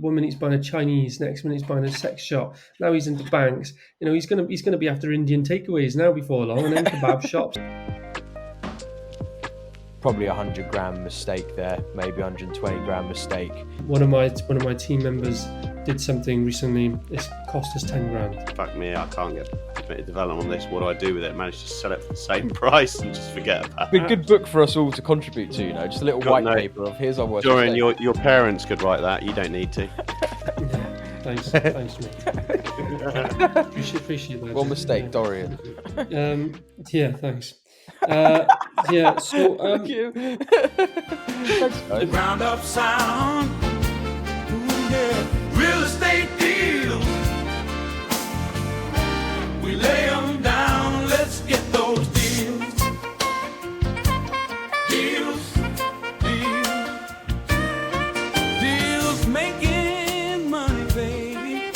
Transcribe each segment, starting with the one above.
1 minute he's buying a Chinese, next minute he's buying a sex shop. Now he's into banks. He's gonna be after Indian takeaways now before long, and then kebab shops. Probably 100 grand mistake there, maybe 120 grand mistake. One of my team members did something recently. It's cost us 10 grand. Fuck me, I can't get committed development on this. What do I do with it? Manage to sell it for the same price and just forget about it. A good book for us all to contribute to, just a little white paper of here's our worst Dorian, mistake. your parents could write that. You don't need to. Yeah, thanks, mate. Appreciate that. One mistake, Dorian. Yeah, thanks. So Thank you. Thanks, guys. Ground up sound. Ooh, yeah. Real estate deals. We lay them down. Let's get those deals. Deals making money, baby.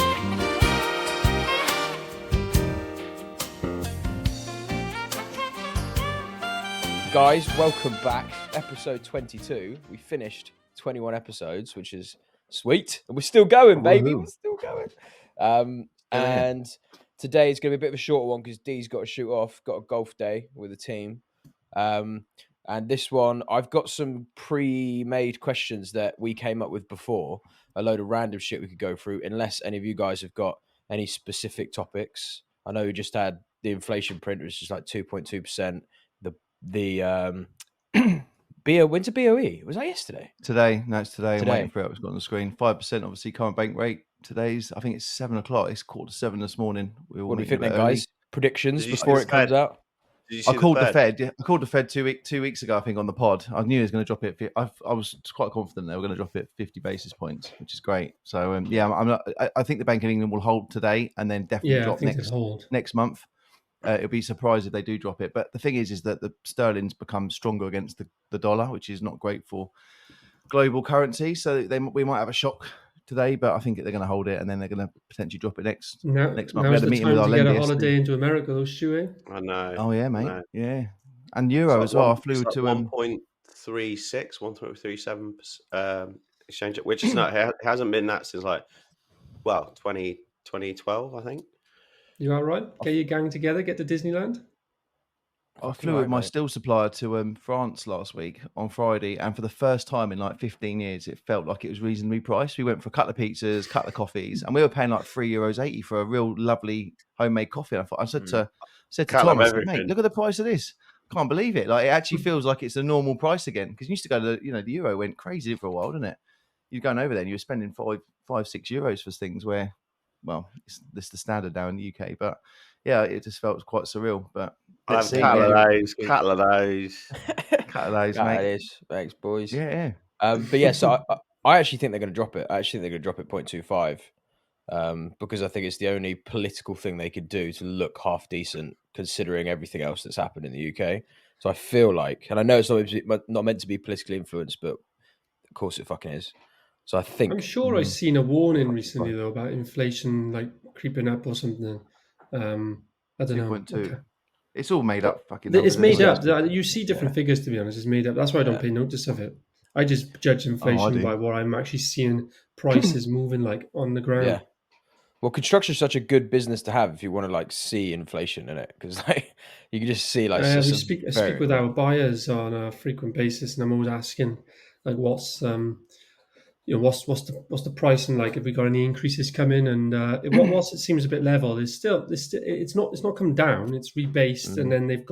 Guys, welcome back. Episode 22. We finished 21 episodes, which is sweet. And we're still going, baby. We're still going. And today is going to be a bit of a shorter one because Dee's got to shoot off, got a golf day with the team. And this one, I've got some pre-made questions that we came up with before, a load of random shit we could go through, unless any of you guys have got any specific topics. I know we just had the inflation print, which is like 2.2%. The when's the BOE? Was that yesterday? Today. No, it's today. I'm waiting for it. It's got on the screen. 5%, obviously, current bank rate. Today's, I think it's 7 o'clock. It's 6:45 this morning. What do you think then, guys? Predictions before it comes out? I called the Fed. I called the Fed 2 weeks ago, I think, on the pod. I knew he was going to drop it. I was quite confident they were going to drop it 50 basis points, which is great. So, I think the Bank of England will hold today and then definitely drop next month. It'll be surprised if they do drop it. But the thing is that the sterling's become stronger against the dollar, which is not great for global currency. So we might have a shock today, but I think they're going to hold it and then they're going to potentially drop it next month. We had a meeting with our lender yesterday. Holiday into America, though, Stuart. I know. Oh, yeah, mate. Yeah. And euro as well. I flew to 1.36, 1.37 exchange, which is not, it hasn't been that since 2012, I think. You all right? Get your gang together, get to Disneyland? I flew with my steel supplier to France last week on Friday, and for the first time in 15 years, it felt like it was reasonably priced. We went for a couple of pizzas, couple of coffees, and we were paying like €3.80 for a real lovely homemade coffee. And I said to Tom, mate, look at the price of this. I can't believe it. Like, it actually feels like it's a normal price again. Because you used to go to the euro went crazy for a while, didn't it? You're going over there and you were spending €5-6 for things where, well, it's the standard now in the UK, but yeah, it just felt quite surreal. But let's see. Couple of those, mate. Thanks, boys. Yeah. But yeah, so I actually think they're going to drop it. I actually think they're going to drop it 0.25 because I think it's the only political thing they could do to look half decent, considering everything else that's happened in the UK. So I feel like, and I know it's not meant to be politically influenced, but of course it fucking is. So I'm sure I've seen a warning recently though about inflation creeping up or something. I don't know. Okay. It's all made up. It's made up. You see different figures, to be honest. It's made up. That's why I don't pay notice of it. I just judge inflation by what I'm actually seeing prices moving on the ground. Yeah. Well, construction is such a good business to have if you want to see inflation in it, because you can just see I speak with our buyers on a frequent basis, and I'm always asking what's the pricing like? Have we got any increases coming? And whilst it seems a bit level, it's not come down. It's rebased, and then they've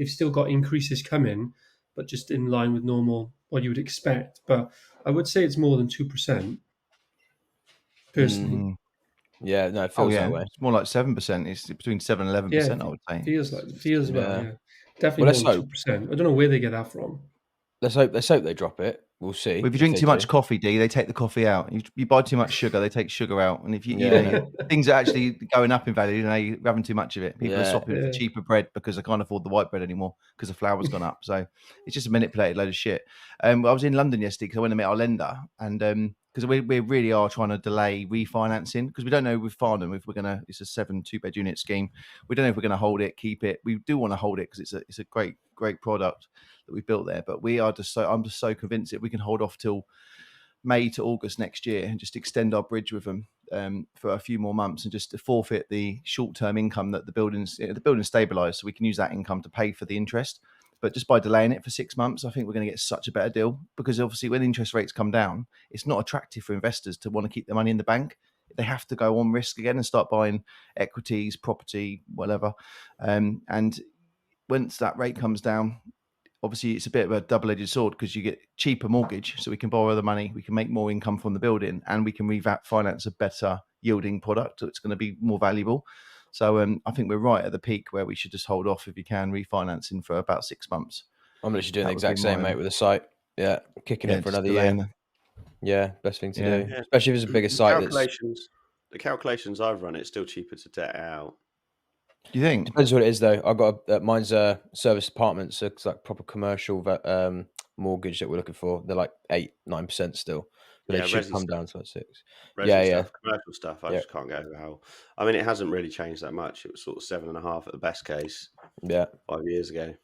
still got increases coming, but just in line with normal what you would expect. But I would say it's more than 2%. Personally, yeah, no, it feels that way. It's more like 7%. It's between 7 and 11%. I would say feels about definitely more than 2%. I don't know where they get that from. Let's hope they drop it. We'll see. Well, if you drink too much coffee, D, they take the coffee out. You buy too much sugar, they take sugar out. And if things are actually going up in value, you're having too much of it. People are swapping for cheaper bread because they can't afford the white bread anymore because the flour's gone up. So it's just a manipulated load of shit. I was in London yesterday because I went to meet our lender, and because we really are trying to delay refinancing because we don't know with Farnham if we're gonna. It's a 7 2-bed unit scheme. We don't know if we're gonna hold it, keep it. We do want to hold it because it's a great product that we built there. But I'm just so convinced that we can hold off till May to August next year and just extend our bridge with them for a few more months and just to forfeit the short-term income that the building's stabilised, so we can use that income to pay for the interest. But just by delaying it for 6 months, I think we're going to get such a better deal, because obviously when interest rates come down, it's not attractive for investors to want to keep their money in the bank. They have to go on risk again and start buying equities, property, whatever. And once that rate comes down, obviously it's a bit of a double-edged sword, because you get cheaper mortgage, so we can borrow the money, we can make more income from the building, and we can refinance a better yielding product that's going to be more valuable. So I think we're right at the peak where we should just hold off, if you can, refinancing for about 6 months. I'm literally doing the exact same, mate, with the site. Yeah, kicking it for another year. Yeah, best thing to do, especially if it's a bigger site. The calculations I've run, it's still cheaper to debt out. Do you think? Depends what it is, though. I got mine's a service apartment, so it's like proper commercial mortgage that we're looking for. They're like 8-9% still, but they should come down to like 6. Stuff, commercial stuff. I just can't go how. I mean, it hasn't really changed that much. It was sort of 7.5 at the best case. Yeah, 5 years ago.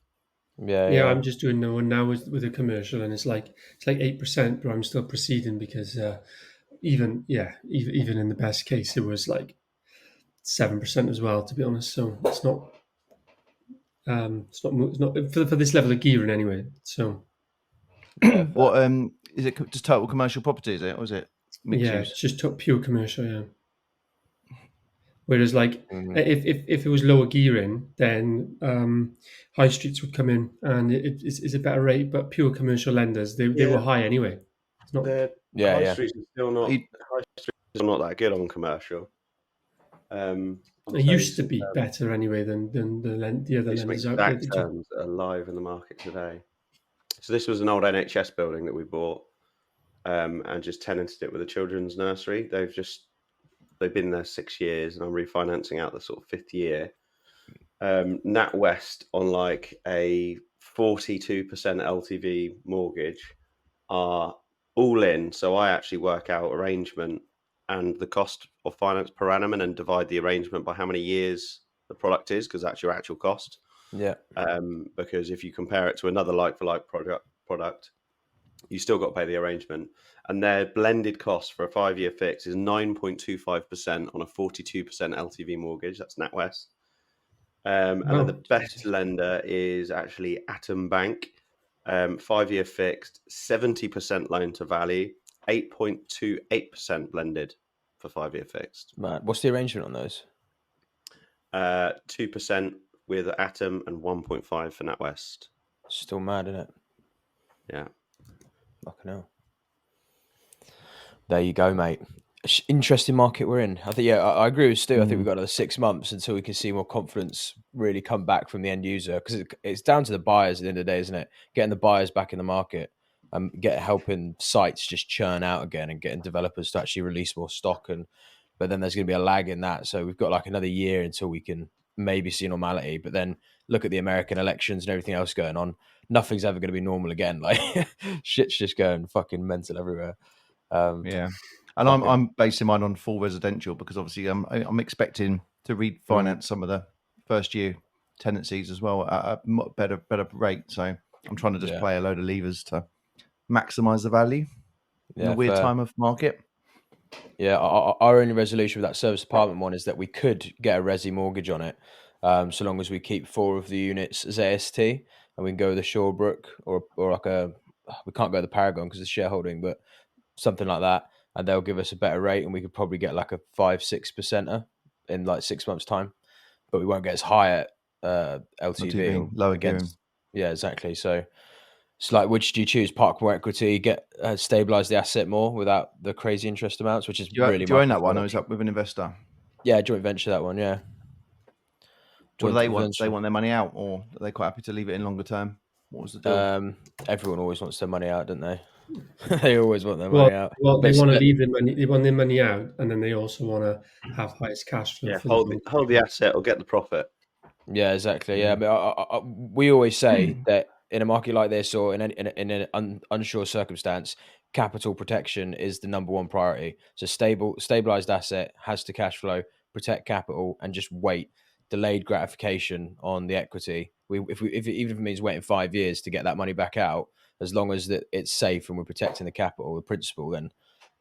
Yeah. I'm just doing the one now with a commercial, and it's like 8%, but I'm still proceeding because even in the best case, it was like 7% as well, to be honest. So it's not for this level of gearing anyway. So what is it? Just total commercial property, is it, or is it mixed use? It's just pure commercial. Yeah. Whereas, like, if it was lower gearing, then high streets would come in, and it's a better rate. But pure commercial lenders, they were high anyway. It's not. High streets are still not. High streets are not that good on commercial. It used to be better anyway than the other lenders out there. Terms that are live in the market today. So this was an old NHS building that we bought, and just tenanted it with a children's nursery. They've been there 6 years, and I'm refinancing out the sort of 5th year. NatWest on like a 42% LTV mortgage are all in. So I actually work out arrangement and the cost of finance per annum, and then divide the arrangement by how many years the product is, because that's your actual cost. Yeah. Because if you compare it to another like-for-like product, you still got to pay the arrangement. And their blended cost for a 5-year fix is 9.25% on a 42% LTV mortgage. That's NatWest. And then the best lender is actually Atom Bank. 5-year fixed, 70% loan to value, 8.28% blended for 5-year fixed. Man, what's the arrangement on those? 2% with Atom and 1.5 for NatWest. Still mad, isn't it? Yeah. Fucking hell. There you go, mate. Interesting market we're in. I think, I agree with Stu. I think we've got another 6 months until we can see more confidence really come back from the end user, because it's down to the buyers at the end of the day, isn't it? Getting the buyers back in the market and helping sites just churn out again, and getting developers to actually release more stock. But then there's going to be a lag in that. So we've got like another year until we can maybe see normality. But then look at the American elections and everything else going on. Nothing's ever going to be normal again. Like shit's just going fucking mental everywhere. And I'm basing mine on full residential, because obviously I'm expecting to refinance some of the first year tenancies as well at a better rate. So I'm trying to just play a load of levers to maximise the value in a weird time of market. Yeah, our only resolution with that service apartment one is that we could get a resi mortgage on it, so long as we keep 4 of the units as AST, and we can go the Shawbrook or like we can't go the Paragon because it's shareholding, but something like that, and they'll give us a better rate, and we could probably get like a 5-6% in like 6 months' time, but we won't get as high at LTV, lower gearing. Yeah, exactly. So it's like, which do you choose? Park more equity, get stabilize the asset more without the crazy interest amounts, which is really. Do you own that one, or is that with an investor? Yeah, joint venture that one. Yeah. What do they want? Do they want their money out, or are they quite happy to leave it in longer term? What was the deal? Everyone always wants their money out, don't they? They always want their money out. Well, they want to leave their money. They want their money out, and then they also want to have highest cash flow. Yeah, hold the asset or get the profit. Yeah, exactly. Yeah, but we always say that in a market like this, or in an unsure circumstance, capital protection is the number one priority. So stabilized asset has to cash flow, protect capital, and just wait. delayed gratification on the equity. Even if it means waiting 5 years to get that money back out, as long as that it's safe and we're protecting the capital, the principal, then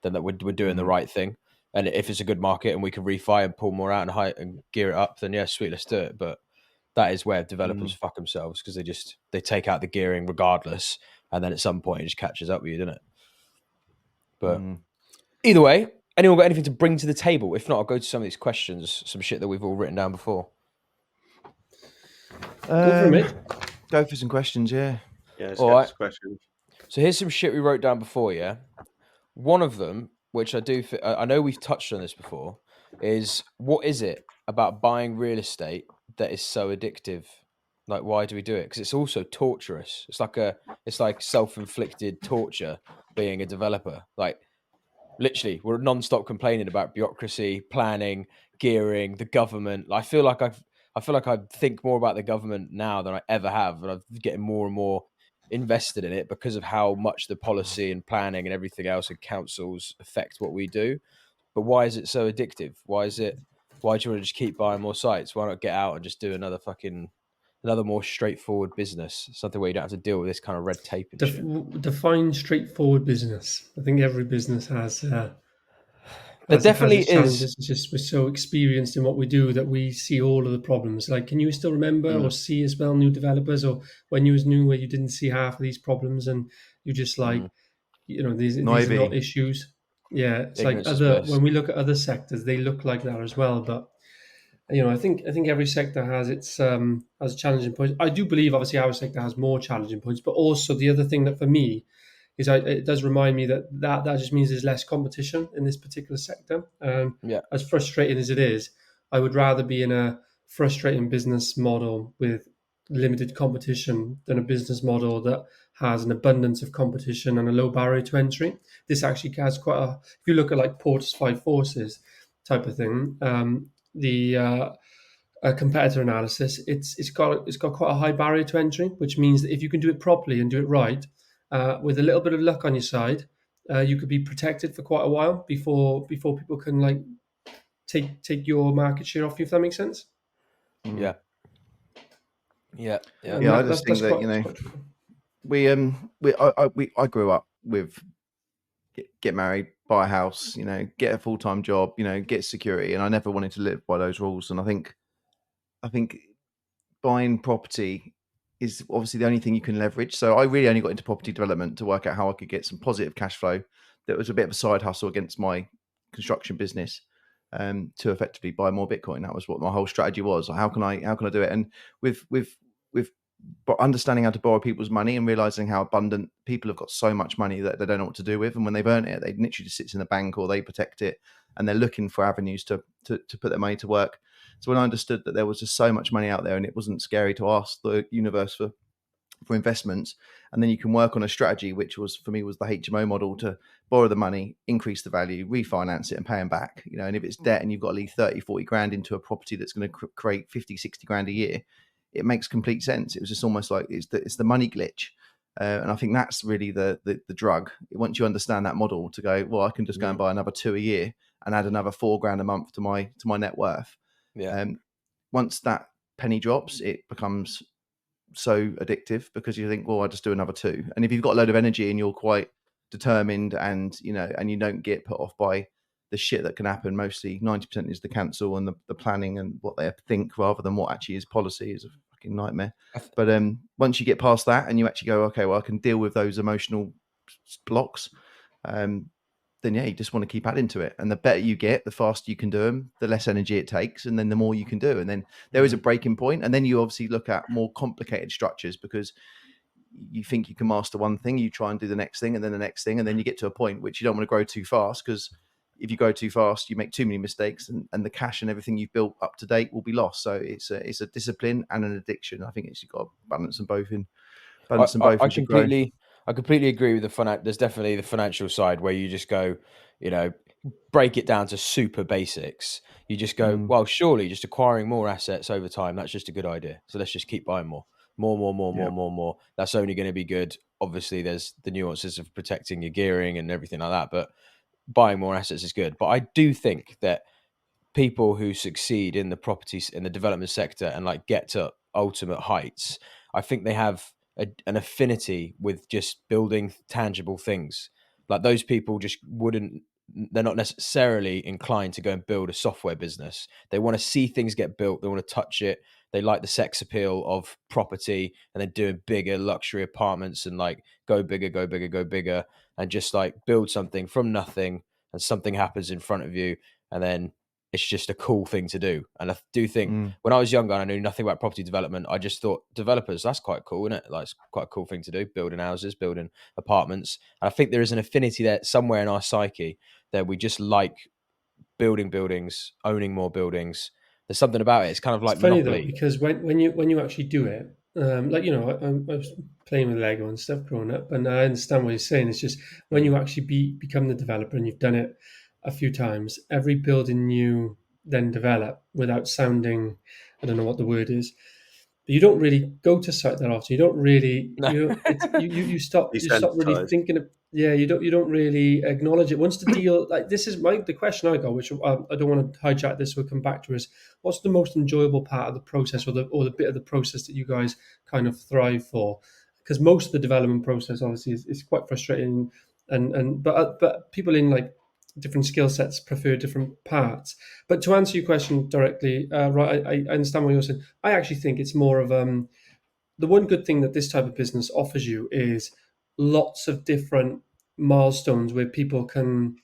that we're doing the right thing. And if it's a good market and we can refi and pull more out and gear it up, then yeah, sweet, let's do it. But that is where developers fuck themselves, because they take out the gearing regardless, and then at some point it just catches up with you, doesn't it? But either way, anyone got anything to bring to the table? If not, I'll go to some of these questions, some shit that we've all written down before. Go for it, mate. Go for some questions, yeah. Yeah, let's All get right. to questions. So here's some shit we wrote down before, yeah? One of them, which I know we've touched on this before, is what is it about buying real estate that is so addictive? Like, why do we do it? Because it's also torturous. It's like self-inflicted torture being a developer. Like, literally, we're non-stop complaining about bureaucracy, planning, gearing, the government. I feel like I think more about the government now than I ever have, and I'm getting more and more invested in it because of how much the policy and planning and everything else and councils affect what we do. But why is it so addictive? Why do you want to just keep buying more sites? Why not get out and just do another more straightforward business, something where you don't have to deal with this kind of red tape and shit? Define straightforward business. I think every business has There has definitely its is. challenges. It's just we're so experienced in what we do that we see all of the problems. Like, can you still remember or see as well new developers, or when you was new where you didn't see half of these problems and you just like, these are not Naivety. issues. Yeah, it's like Ignorance is bliss. when we look at other sectors, they look like that as well. But I think every sector has its has challenging points. I do believe obviously our sector has more challenging points, but also the other thing that for me is it does remind me that just means there's less competition in this particular sector. Yeah. As frustrating as it is, I would rather be in a frustrating business model with limited competition than a business model that has an abundance of competition and a low barrier to entry. This actually has quite a, if you look at like Porter's Five Forces type of thing, the competitor analysis, it's got quite a high barrier to entry, which means that if you can do it properly and do it right, with a little bit of luck on your side, you could be protected for quite a while before people can like take your market share off you, if that makes sense. Yeah. Yeah. Yeah. Yeah, I just think that I grew up with get married, buy a house, get a full-time job, get security, and I never wanted to live by those rules. And I think buying property is obviously the only thing you can leverage. So I really only got into property development to work out how I could get some positive cash flow that was a bit of a side hustle against my construction business, to effectively buy more Bitcoin. That was what my whole strategy was. How can I do it? And with but understanding how to borrow people's money and realizing how abundant people have got so much money that they don't know what to do with, and when they've earned it, they literally just sits in the bank or they protect it, and they're looking for avenues to put their money to work. So when I understood that there was just so much money out there and it wasn't scary to ask the universe for investments, and then you can work on a strategy which was for me was the HMO model, to borrow the money, increase the value, refinance it and pay them back, and if it's debt and you've got to leave 30-40 grand into a property that's going to create 50-60 grand a year, it makes complete sense. It was just almost like it's the money glitch, and I think that's really the drug. Once you understand that model, to go, well, I can just go and buy another 2 a year and add another 4 grand a month to my net worth. Yeah. Once that penny drops, it becomes so addictive because you think, well, I'll just do another 2. And if you've got a load of energy and you're quite determined, and and you don't get put off by the shit that can happen, mostly 90% is the cancel and the planning and what they think rather than what actually is policy, is a fucking nightmare. But once you get past that and you actually go, okay, well, I can deal with those emotional blocks, then yeah, you just want to keep adding to it. And the better you get, the faster you can do them, the less energy it takes, and then the more you can do. And then there is a breaking point, and then you obviously look at more complicated structures because you think you can master one thing, you try and do the next thing, and then the next thing, and then you get to a point which you don't want to grow too fast, because if you go too fast, you make too many mistakes, and the cash and everything you've built up to date will be lost. So it's a discipline and an addiction. I think you've got to balance them both in. I completely agree with there's definitely the financial side where you just go, break it down to super basics. You just go, well, surely just acquiring more assets over time, that's just a good idea. So let's just keep buying more. That's only going to be good. Obviously, there's the nuances of protecting your gearing and everything like that, but buying more assets is good. But I do think that people who succeed in the properties in the development sector and like get to ultimate heights, I think they have an affinity with just building tangible things. Like those people just wouldn't, they're not necessarily inclined to go and build a software business. They want to see things get built. They want to touch it. They like the sex appeal of property and then doing bigger luxury apartments and like go bigger, go bigger, go bigger, and just like build something from nothing, and something happens in front of you, and then it's just a cool thing to do. And I do think when I was younger and I knew nothing about property development, I just thought developers, that's quite cool, isn't it? Like it's quite a cool thing to do, building houses, building apartments. And I think there is an affinity there somewhere in our psyche that we just like building buildings, owning more buildings. There's something about it. It's kind of like It's funny Monopoly. though, because when you actually do it, like I was playing with Lego and stuff growing up, and I understand what you're saying. It's just when you actually become the developer and you've done it a few times, every building you then develop without sounding, I don't know what the word is, but you don't really go to site that often. You don't really, you stop really Desensitized. thinking of, yeah, you don't really acknowledge it. Once the deal, like this is the question I got, which I don't want to hijack this. We'll come back to is what's the most enjoyable part of the process, or the bit of the process that you guys kind of thrive for? Because most of the development process obviously is quite frustrating, but people in like different skill sets prefer different parts. But to answer your question directly, right, I understand what you're saying. I actually think it's more of the one good thing that this type of business offers you is lots of different milestones where people can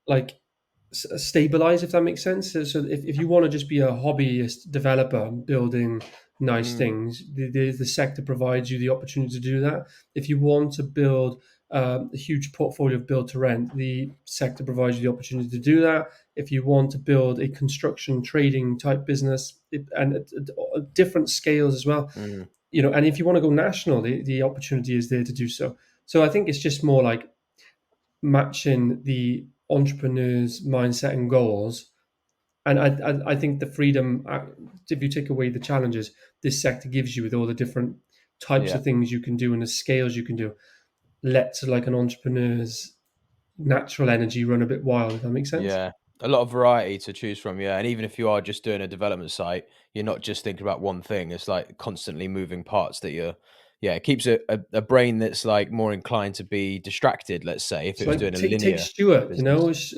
like stabilize, if that makes sense. So if you want to just be a hobbyist developer building nice things, the sector provides you the opportunity to do that. If you want to build a huge portfolio of build to rent, the sector provides you the opportunity to do that. If you want to build a construction trading type business, and at different scales as well, and if you want to go national, the opportunity is there to do so. So I think it's just more like matching the entrepreneur's mindset and goals. And I think the freedom, if you take away the challenges this sector gives you with all the different types of things you can do and the scales you can do, lets like an entrepreneur's natural energy run a bit wild, if that makes sense. Yeah, a lot of variety to choose from. Yeah, and even if you are just doing a development site, you're not just thinking about one thing. It's like constantly moving parts that you're. Yeah, it keeps a brain that's like more inclined to be distracted. Let's say if It's it was like doing a take linear Stuart, business.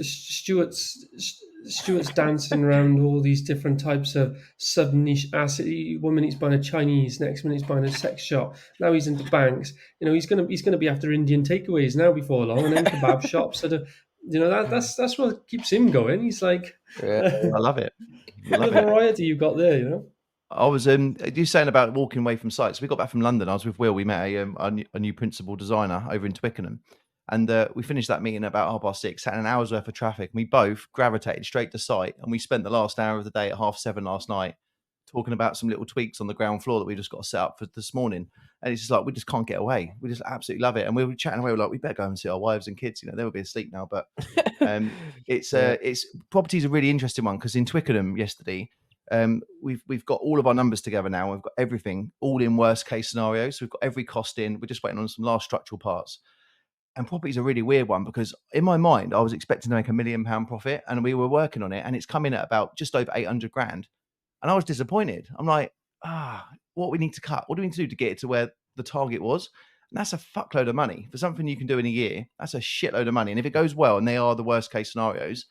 Stuart's dancing around all these different types of sub niche asset. 1 minute he's buying a Chinese, next minute he's buying a sex shop. Now he's into banks. He's gonna be after Indian takeaways now before long, and then kebab shops. That's what keeps him going. He's like, Yeah, I love it. I the love it. variety you got there. I was you saying about walking away from sites. We got back from London. I was with Will. We met a new principal designer over in Twickenham, and we finished that meeting about 6:30. Sat in an hour's worth of traffic. And we both gravitated straight to site, and we spent the last hour of the day at 7:30 last night talking about some little tweaks on the ground floor that we just got to set up for this morning. And it's just like we just can't get away. We just absolutely love it. And we were chatting away. We're like, we better go and see our wives and kids. They will be asleep now. But it's property's a really interesting one because in Twickenham yesterday. We've got all of our numbers together now. We've got everything all in worst case scenarios. So we've got every cost in. We're just waiting on some last structural parts. And property is a really weird one because in my mind, I was expecting to make £1 million profit and we were working on it and it's coming at about just over 800 grand. And I was disappointed. I'm like, what we need to cut? What do we need to do to get it to where the target was? And that's a fuckload of money for something you can do in a year. That's a shitload of money. And if it goes well and they are the worst case scenarios,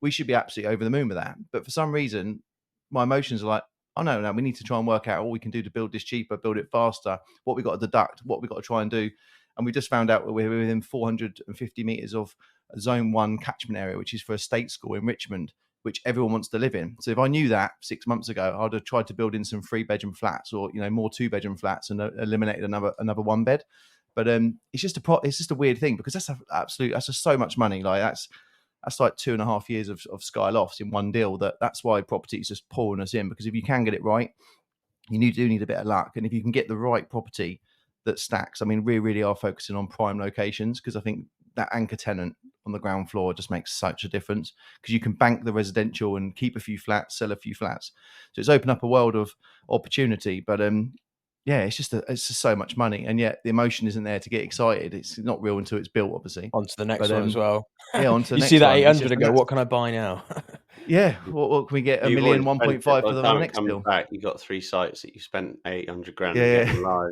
we should be absolutely over the moon with that. But for some reason, my emotions are like, oh no, we need to try and work out what we can do to build this cheaper, build it faster, what we got to deduct, what we got to try and do. And we just found out we're within 450 meters of a zone 1 catchment area, which is for a state school in Richmond, which everyone wants to live in. So if I knew that 6 months ago, I'd have tried to build in some 3-bedroom flats or, more 2-bedroom flats and eliminated another 1 bed. But it's just a weird thing because that's just so much money. Like that's like 2.5 years of Sky Lofts in one deal. That's why property is just pouring us in, because if you can get it right, you do need a bit of luck. And if you can get the right property that stacks, I mean, we really are focusing on prime locations because I think that anchor tenant on the ground floor just makes such a difference because you can bank the residential and keep a few flats, sell a few flats. So it's opened up a world of opportunity. But it's just so much money, and yet the emotion isn't there to get excited. It's not real until it's built, obviously. On to the next one as well. Yeah, on to the you next see that one. 800 and go, what can I buy now? Yeah, what can we get? You've 1 already million, spent 1.5 it. By for the the time it next comes deal. back, you got 3 sites that you spent 800 grand Yeah, getting live.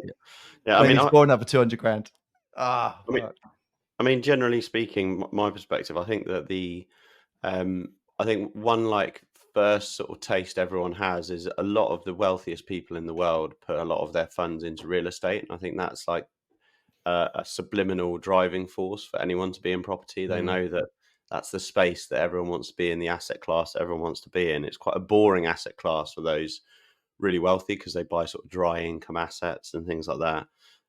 Yeah, I need to borrow another 200 grand. Ah, fuck. I mean, generally speaking, my perspective, I think that I think one like first sort of taste everyone has is a lot of the wealthiest people in the world put a lot of their funds into real estate, and I think that's like a subliminal driving force for anyone to be in property. They know that that's the space that everyone wants to be in, the asset class that everyone wants to be in. It's quite a boring asset class for those really wealthy because they buy sort of dry income assets and things like that.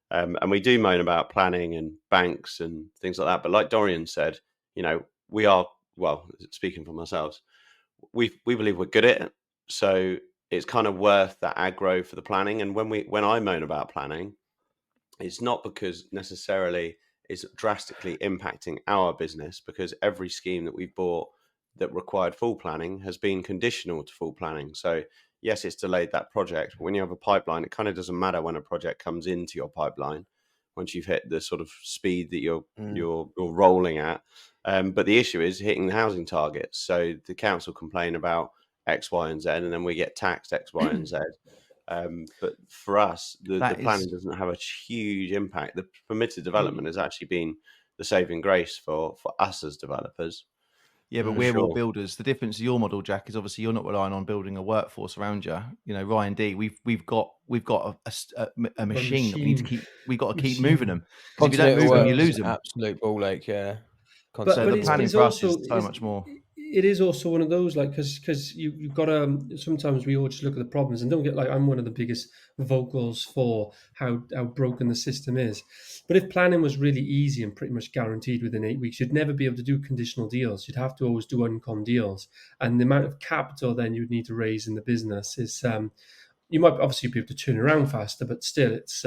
And we do moan about planning and banks and things like that. But like Dorian said, we are, well, speaking for myself, we believe we're good at it. So it's kind of worth that aggro for the planning. And when I moan about planning, it's not because necessarily it's drastically impacting our business, because every scheme that we've bought that required full planning has been conditional to full planning. So yes, it's delayed that project, but when you have a pipeline, it kind of doesn't matter when a project comes into your pipeline once you've hit the sort of speed that you're rolling at. But the issue is hitting the housing targets. So the council complain about X, Y, and Z, and then we get taxed X, Y, and Z. But for us, the planning doesn't have a huge impact. The permitted development has actually been the saving grace for us as developers. Yeah, but we're all builders. The difference to your model, Jack, is obviously you're not relying on building a workforce around you. Ryan D, we've got a machine that we need to keep. We've got to keep moving them, because if you don't move them, you lose them. Absolute ball ache, yeah. But the planning for us also, is so much more. It is also one of those, like, because you've got to, sometimes we all just look at the problems, and don't get, like, I'm one of the biggest vocals for how broken the system is. But if planning was really easy and pretty much guaranteed within 8 weeks, you'd never be able to do conditional deals. You'd have to always do uncom deals. And the amount of capital then you'd need to raise in the business is, you might obviously be able to turn around faster, but still, it's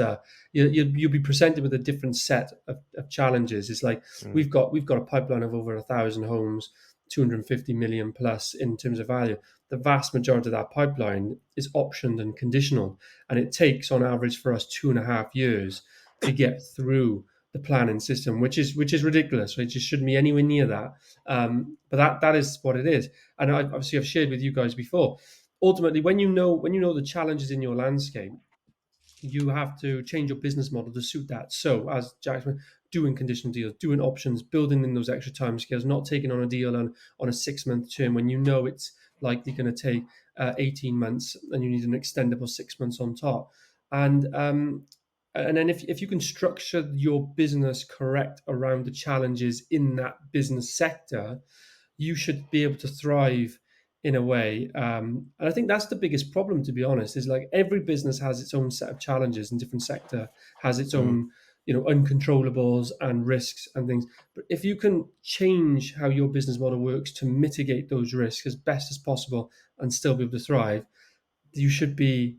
you'll be presented with a different set of challenges. It's like we've got a pipeline of over 1,000 homes, 250 million plus in terms of value. The vast majority of that pipeline is optioned and conditional, and it takes on average for us 2.5 years to get through the planning system, which is ridiculous. Right? It just shouldn't be anywhere near that. But that is what it is, and I've shared with you guys before. Ultimately, when you know the challenges in your landscape, you have to change your business model to suit that. So, as Jack said, doing conditional deals, doing options, building in those extra timescales, not taking on a deal on a 6-month term when you know it's likely going to take 18 months and you need an extendable 6 months on top. And then if you can structure your business correct around the challenges in that business sector, you should be able to thrive in a way. And I think that's the biggest problem, to be honest, is like every business has its own set of challenges, and different sector has its own, uncontrollables and risks and things. But if you can change how your business model works to mitigate those risks as best as possible and still be able to thrive, you should be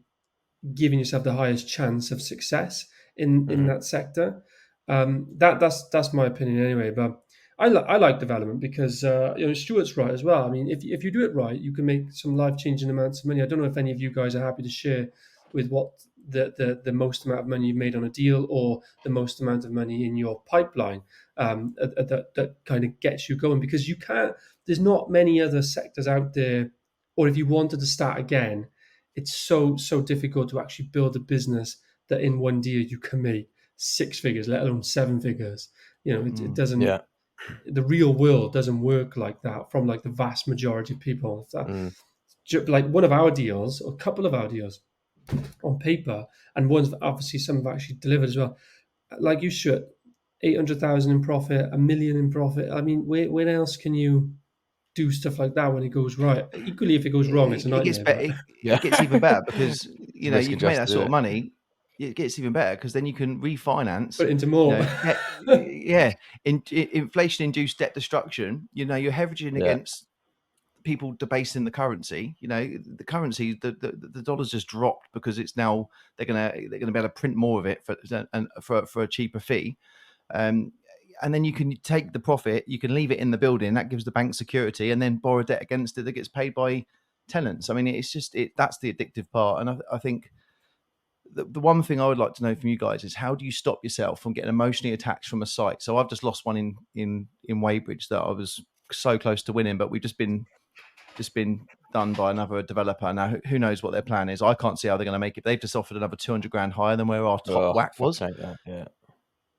giving yourself the highest chance of success in that sector. That's my opinion anyway. But I like development because Stuart's right as well. I mean, if you do it right, you can make some life changing amounts of money. I don't know if any of you guys are happy to share with what the most amount of money you've made on a deal, or the most amount of money in your pipeline that kind of gets you going, because you can't. There's not many other sectors out there, or if you wanted to start again, it's so difficult to actually build a business that in one deal you can make 6 figures, let alone 7 figures. It doesn't. Yeah. The real world doesn't work like that from like the vast majority of people. Like one of our deals, or a couple of our deals on paper, and ones that obviously some have actually delivered as well. Like you should, 800,000 in profit, 1 million in profit. I mean, where else can you do stuff like that when it goes right? Equally, if it goes wrong, it's a nightmare. It gets better. It gets even better because you can make that sort of money. It gets even better because then you can refinance, put into more. Inflation-induced debt destruction. You're hemorrhaging against people debasing the currency. The currency, the dollar's just dropped because it's now they're gonna be able to print more of it for a cheaper fee. And then you can take the profit, you can leave it in the building, that gives the bank security, and then borrow debt against it that gets paid by tenants. I mean, it's just that's the addictive part. And I think the one thing I would like to know from you guys is, how do you stop yourself from getting emotionally attached from a site? So I've just lost one in Weybridge that I was so close to winning, but we've just been just been done by another developer. Now, who knows what their plan is? I can't see how they're going to make it. They've just offered another 200 grand higher than where our top whack was. Yeah.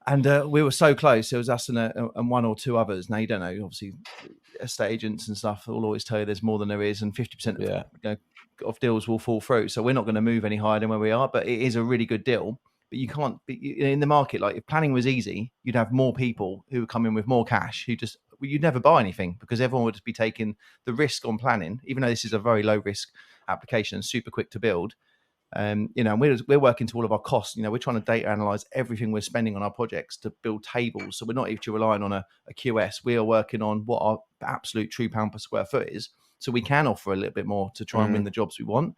And we were so close. It was us and one or two others. Now, you don't know, obviously, estate agents and stuff will always tell you there's more than there is, and 50% of deals will fall through. So we're not going to move any higher than where we are, but it is a really good deal. But you can't be in the market. Like, if planning was easy, you'd have more people who would come in with more cash who just, you'd never buy anything because everyone would just be taking the risk on planning, even though this is a very low risk application and super quick to build. And we're working to all of our costs. We're trying to data analyze everything we're spending on our projects to build tables. So we're not even relying on a QS. We are working on what our absolute true pound per square foot is, so we can offer a little bit more to try and win the jobs we want.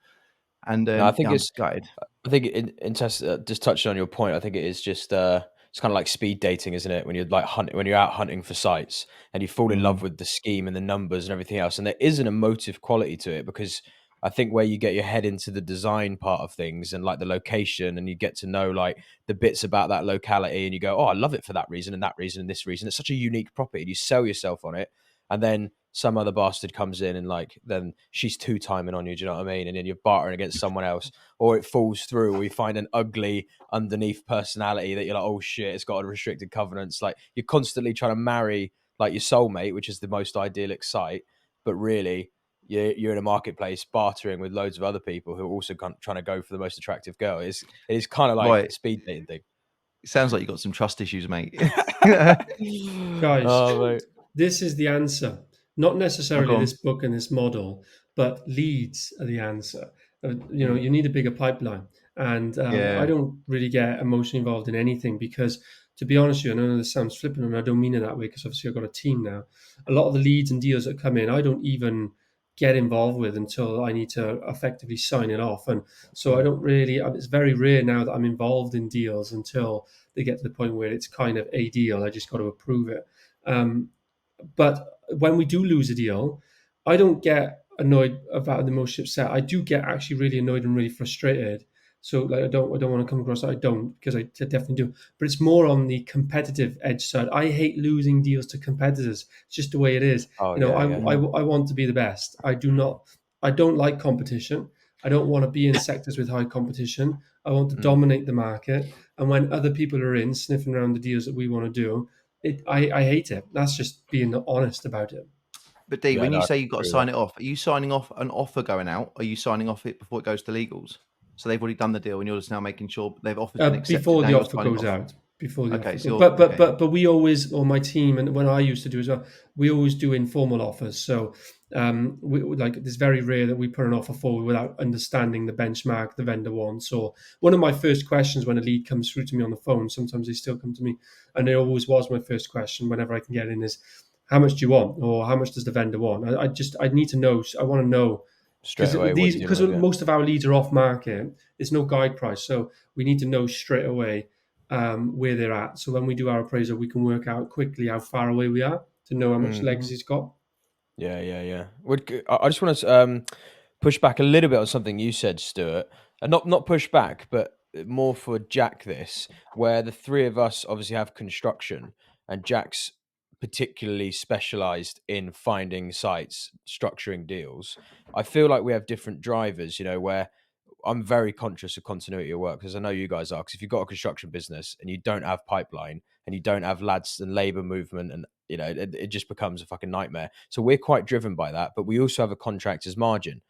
And I think it's gutted. I think just touching on your point, I think it is just it's kind of like speed dating, isn't it? When you're like when you're out hunting for sites and you fall in love with the scheme and the numbers and everything else, and there is an emotive quality to it, because I think where you get your head into the design part of things and like the location, and you get to know like the bits about that locality, and you go, oh, I love it for that reason and that reason and this reason. It's such a unique property, and you sell yourself on it, and then some other bastard comes in and like then she's two-timing on you, do you know what I mean? And then you're bartering against someone else, or it falls through, or you find an ugly underneath personality that you're like, oh shit, it's got a restricted covenants. Like, you're constantly trying to marry like your soulmate, which is the most idyllic site, but really you're in a marketplace bartering with loads of other people who are also trying to go for the most attractive girl. It's kind of like a speed dating thing. It sounds like you've got some trust issues, mate. Guys, this is the answer. Not necessarily this book and this model, but leads are the answer. You need a bigger pipeline. And I don't really get emotionally involved in anything because, to be honest with you, I know this sounds flippant and I don't mean it that way because obviously I've got a team now. A lot of the leads and deals that come in, I don't even get involved with until I need to effectively sign it off. And so I don't really, it's very rare now that I'm involved in deals until they get to the point where it's kind of a deal. I just got to approve it. But when we do lose a deal, I don't get annoyed about the emotion set. I do get actually really annoyed and really frustrated. So like I don't want to come across that I don't, because I definitely do. But it's more on the competitive edge side. I hate losing deals to competitors. It's just the way it is. I want to be the best. I don't like competition. I don't want to be in sectors with high competition. I want to dominate the market. And when other people are in sniffing around the deals that we want to do, I hate it. That's just being honest about it. But D, when you say you've got to sign it off, are you signing off an offer going out? Or are you signing off it before it goes to legals? So they've already done the deal, and you're just now making sure they've offered been accepted. Before the offer goes out. Before the offer. But we always, or my team, and when I used to do as well, we always do informal offers. So it's very rare that we put an offer forward without understanding the benchmark the vendor wants. Or one of my first questions when a lead comes through to me on the phone, sometimes they still come to me, and it always was my first question whenever I can get in is, how much do you want, or how much does the vendor want? I need to know. I want to know. Straight away, because most of our leads are off market, there's no guide price, so we need to know straight away where they're at. So when we do our appraisal, we can work out quickly how far away we are to know how much legs it's got. Yeah. I just want to push back a little bit on something you said, Stuart, and not push back, but more for Jack. This, where the three of us obviously have construction, and Jack's particularly specialized in finding sites, structuring deals. I feel like we have different drivers, where I'm very conscious of continuity of work, because I know you guys are, because if you've got a construction business and you don't have pipeline and you don't have lads and labor movement, and it just becomes a fucking nightmare. So we're quite driven by that, but we also have a contractor's margin.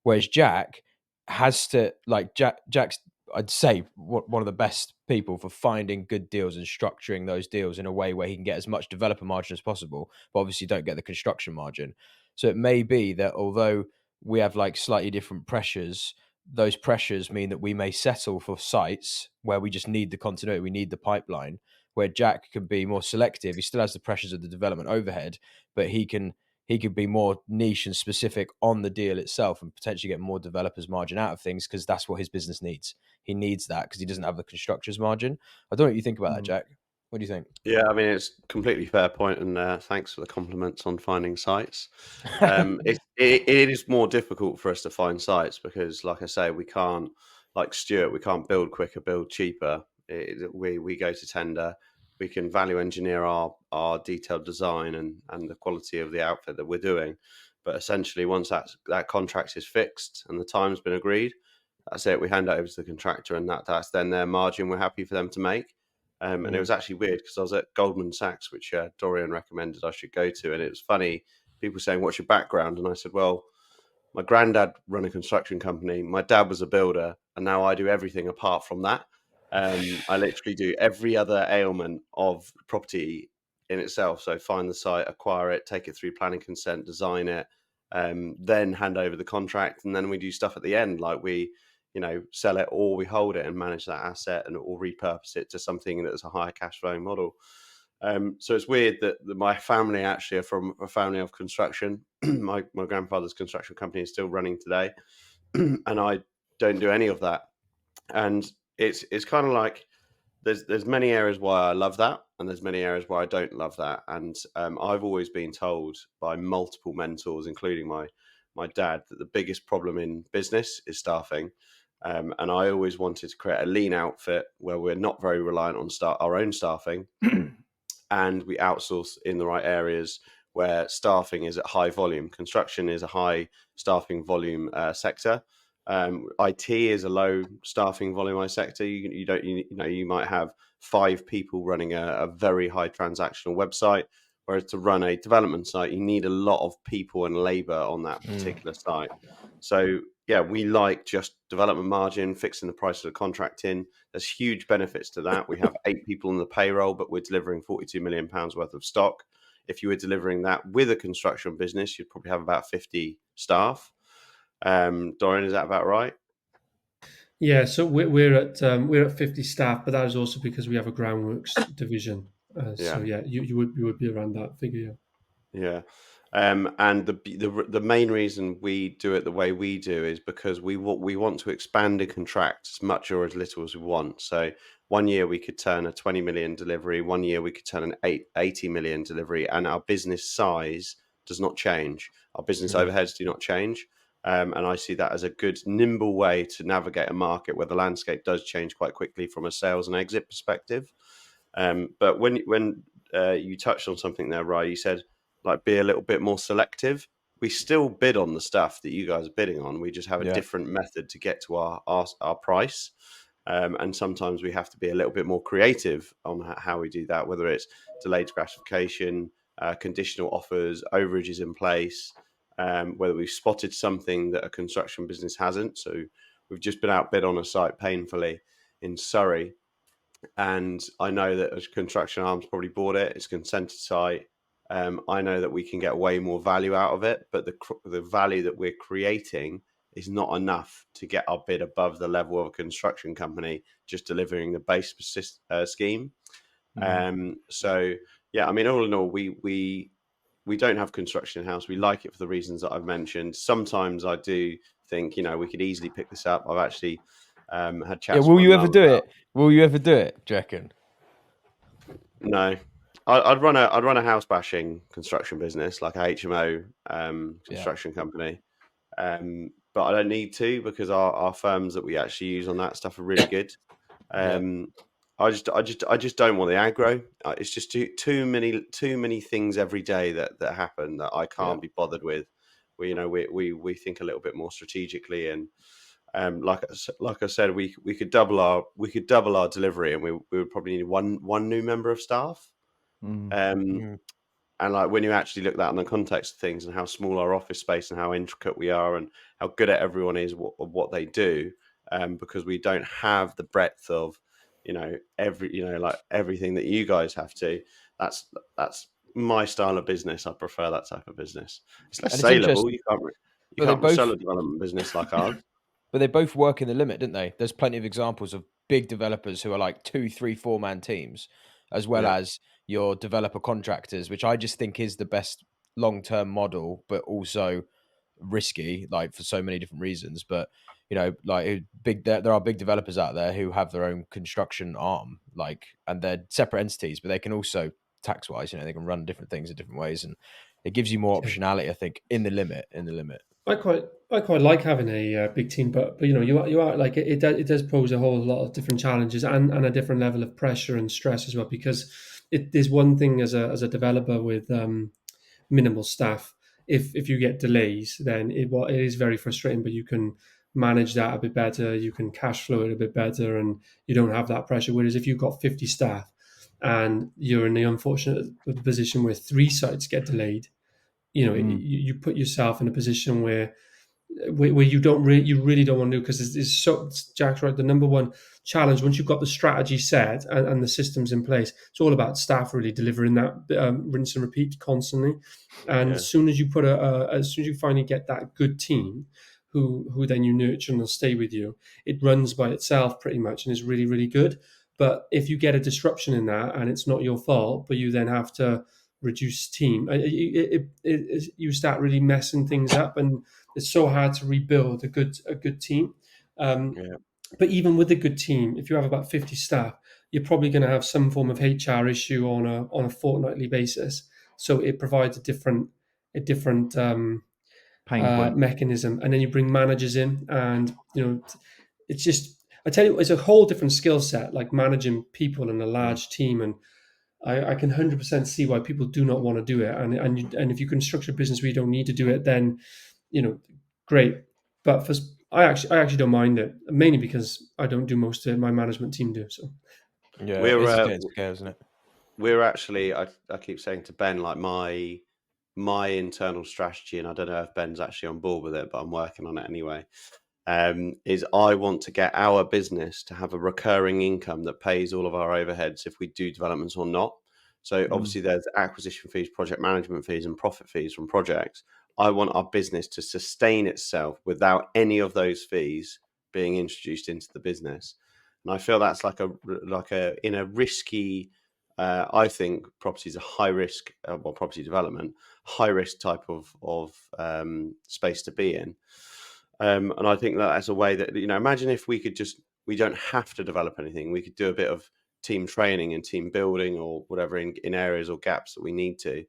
Whereas Jack has to, Jack's, I'd say, one of the best people for finding good deals and structuring those deals in a way where he can get as much developer margin as possible, but obviously don't get the construction margin. So it may be that although we have like slightly different pressures, those pressures mean that we may settle for sites where we just need the continuity, we need the pipeline, where Jack can be more selective. He still has the pressures of the development overhead, but he could be more niche and specific on the deal itself and potentially get more developers margin out of things, because that's what his business needs. He needs that because he doesn't have the constructor's margin. I don't know what you think about that, Jack. What do you think? Yeah, I mean, it's a completely fair point, and thanks for the compliments on finding sites. It is more difficult for us to find sites because, like I say, we can't, like Stuart, we can't build quicker, build cheaper. We go to tender. We can value engineer our detailed design and the quality of the outfit that we're doing. But essentially, once that contract is fixed and the time's been agreed, that's it. We hand it over to the contractor, and that's then their margin we're happy for them to make. And it was actually weird because I was at Goldman Sachs, which Dorian recommended I should go to, and it was funny. People saying, "What's your background?" And I said, "Well, my granddad ran a construction company. My dad was a builder, and now I do everything apart from that. I literally do every other ailment of property in itself. So find the site, acquire it, take it through planning consent, design it, then hand over the contract, and then we do stuff at the end, like we, sell it or we hold it and manage that asset and or repurpose it to something that's a higher cash flowing model." So it's weird that my family actually are from a family of construction. my grandfather's construction company is still running today, and I don't do any of that. And it's kind of like there's many areas why I love that, and there's many areas where I don't love that. And I've always been told by multiple mentors, including my dad, that the biggest problem in business is staffing. And I always wanted to create a lean outfit where we're not very reliant on our own staffing, and we outsource in the right areas where staffing is at high volume. Construction is a high staffing volume sector. IT is a low staffing volume sector. You might have 5 people running a very high transactional website, whereas to run a development site, you need a lot of people and labor on that particular site. So yeah, we like just development margin, fixing the price of the contract in. There's huge benefits to that. We have 8 people on the payroll, but we're delivering £42 million worth of stock. If you were delivering that with a construction business, you'd probably have about 50 staff. Dorian, is that about right? Yeah, so we're at 50 staff, but that is also because we have a groundworks division. So yeah, you would be around that figure. Yeah. And the main reason we do it the way we do is because we want to expand and contract as much or as little as we want. So one year we could turn a 20 million delivery, one year we could turn an 80 million delivery, and our business size does not change. Our business overheads do not change. And I see that as a good, nimble way to navigate a market where the landscape does change quite quickly from a sales and exit perspective. But when you touched on something there, Rye, you said, like, be a little bit more selective. We still bid on the stuff that you guys are bidding on. We just have a different method to get to our price. And sometimes we have to be a little bit more creative on how we do that, whether it's delayed gratification, conditional offers, overages in place, whether we've spotted something that a construction business hasn't. So we've just been outbid on a site painfully in Surrey. And I know that as Construction Arms probably bought it. It's a consented site. I know that we can get way more value out of it, but the value that we're creating is not enough to get our bid above the level of a construction company just delivering the base scheme. So yeah, I mean, all in all, we don't have construction in-house. We like it for the reasons that I've mentioned. Sometimes I do think, we could easily pick this up. I've actually had chats. Yeah, will you ever do it? Will you ever do it, do you reckon? No. I'd run a house bashing construction business, like a HMO construction company, but I don't need to, because our firms that we actually use on that stuff are really good. I just don't want the aggro. It's just too many things every day that happen that I can't be bothered with. We think a little bit more strategically, and like I said, we could double our delivery, and we would probably need one new member of staff. And like, when you actually look at that in the context of things and how small our office space and how intricate we are and how good at everyone is what they do, because we don't have the breadth of everything that you guys have to. That's my style of business. I prefer that type of business. It's less saleable. You can't sell a development business like ours. But they both work in the limit, don't they? There's plenty of examples of big developers who are like 2, 3, 4-man teams, as well as your developer contractors, which I just think is the best long-term model, but also risky, like, for so many different reasons. But there are big developers out there who have their own construction arm, and they're separate entities, but they can also, tax-wise, they can run different things in different ways, and it gives you more optionality, I think, in the limit. I quite like having a big team, but you are like, it does pose a whole lot of different challenges and a different level of pressure and stress as well, because there's one thing as a developer with minimal staff, if you get delays, then it is very frustrating, but you can manage that a bit better. You can cash flow it a bit better, and you don't have that pressure. Whereas if you've got 50 staff and you're in the unfortunate position where 3 sites get delayed, you put yourself in a position where you really don't want to do, because it's so, Jack's right, the number one challenge once you've got the strategy set and the systems in place, it's all about staff really delivering that rinse and repeat constantly. And as soon as you put as soon as you finally get that good team who then you nurture and will stay with you, it runs by itself pretty much and is really, really good. But if you get a disruption in that and it's not your fault, but you then have to reduce team, you start really messing things up, and it's so hard to rebuild a good team. But even with a good team, if you have about 50 staff, you're probably going to have some form of HR issue on a fortnightly basis. So it provides a different Pain point. mechanism. And then you bring managers in, and it's just, I tell you, it's a whole different skill set, like managing people in a large team. And I can 100% see why people do not want to do it. And if you can structure a business where you don't need to do it, then great. But I actually don't mind it, mainly because I don't do most of it. My management team do. So yeah, it's getting scary, isn't it? We're actually, I keep saying to Ben, like my internal strategy, and I don't know if Ben's actually on board with it, but I'm working on it anyway. Is I want to get our business to have a recurring income that pays all of our overheads if we do developments or not. So obviously there's acquisition fees, project management fees, and profit fees from projects. I want our business to sustain itself without any of those fees being introduced into the business. And I feel that's like a in a risky, I think property is a high risk, property development, high risk type of space to be in. And I think that that's a way that, imagine if we don't have to develop anything. We could do a bit of team training and team building or whatever in areas or gaps that we need to.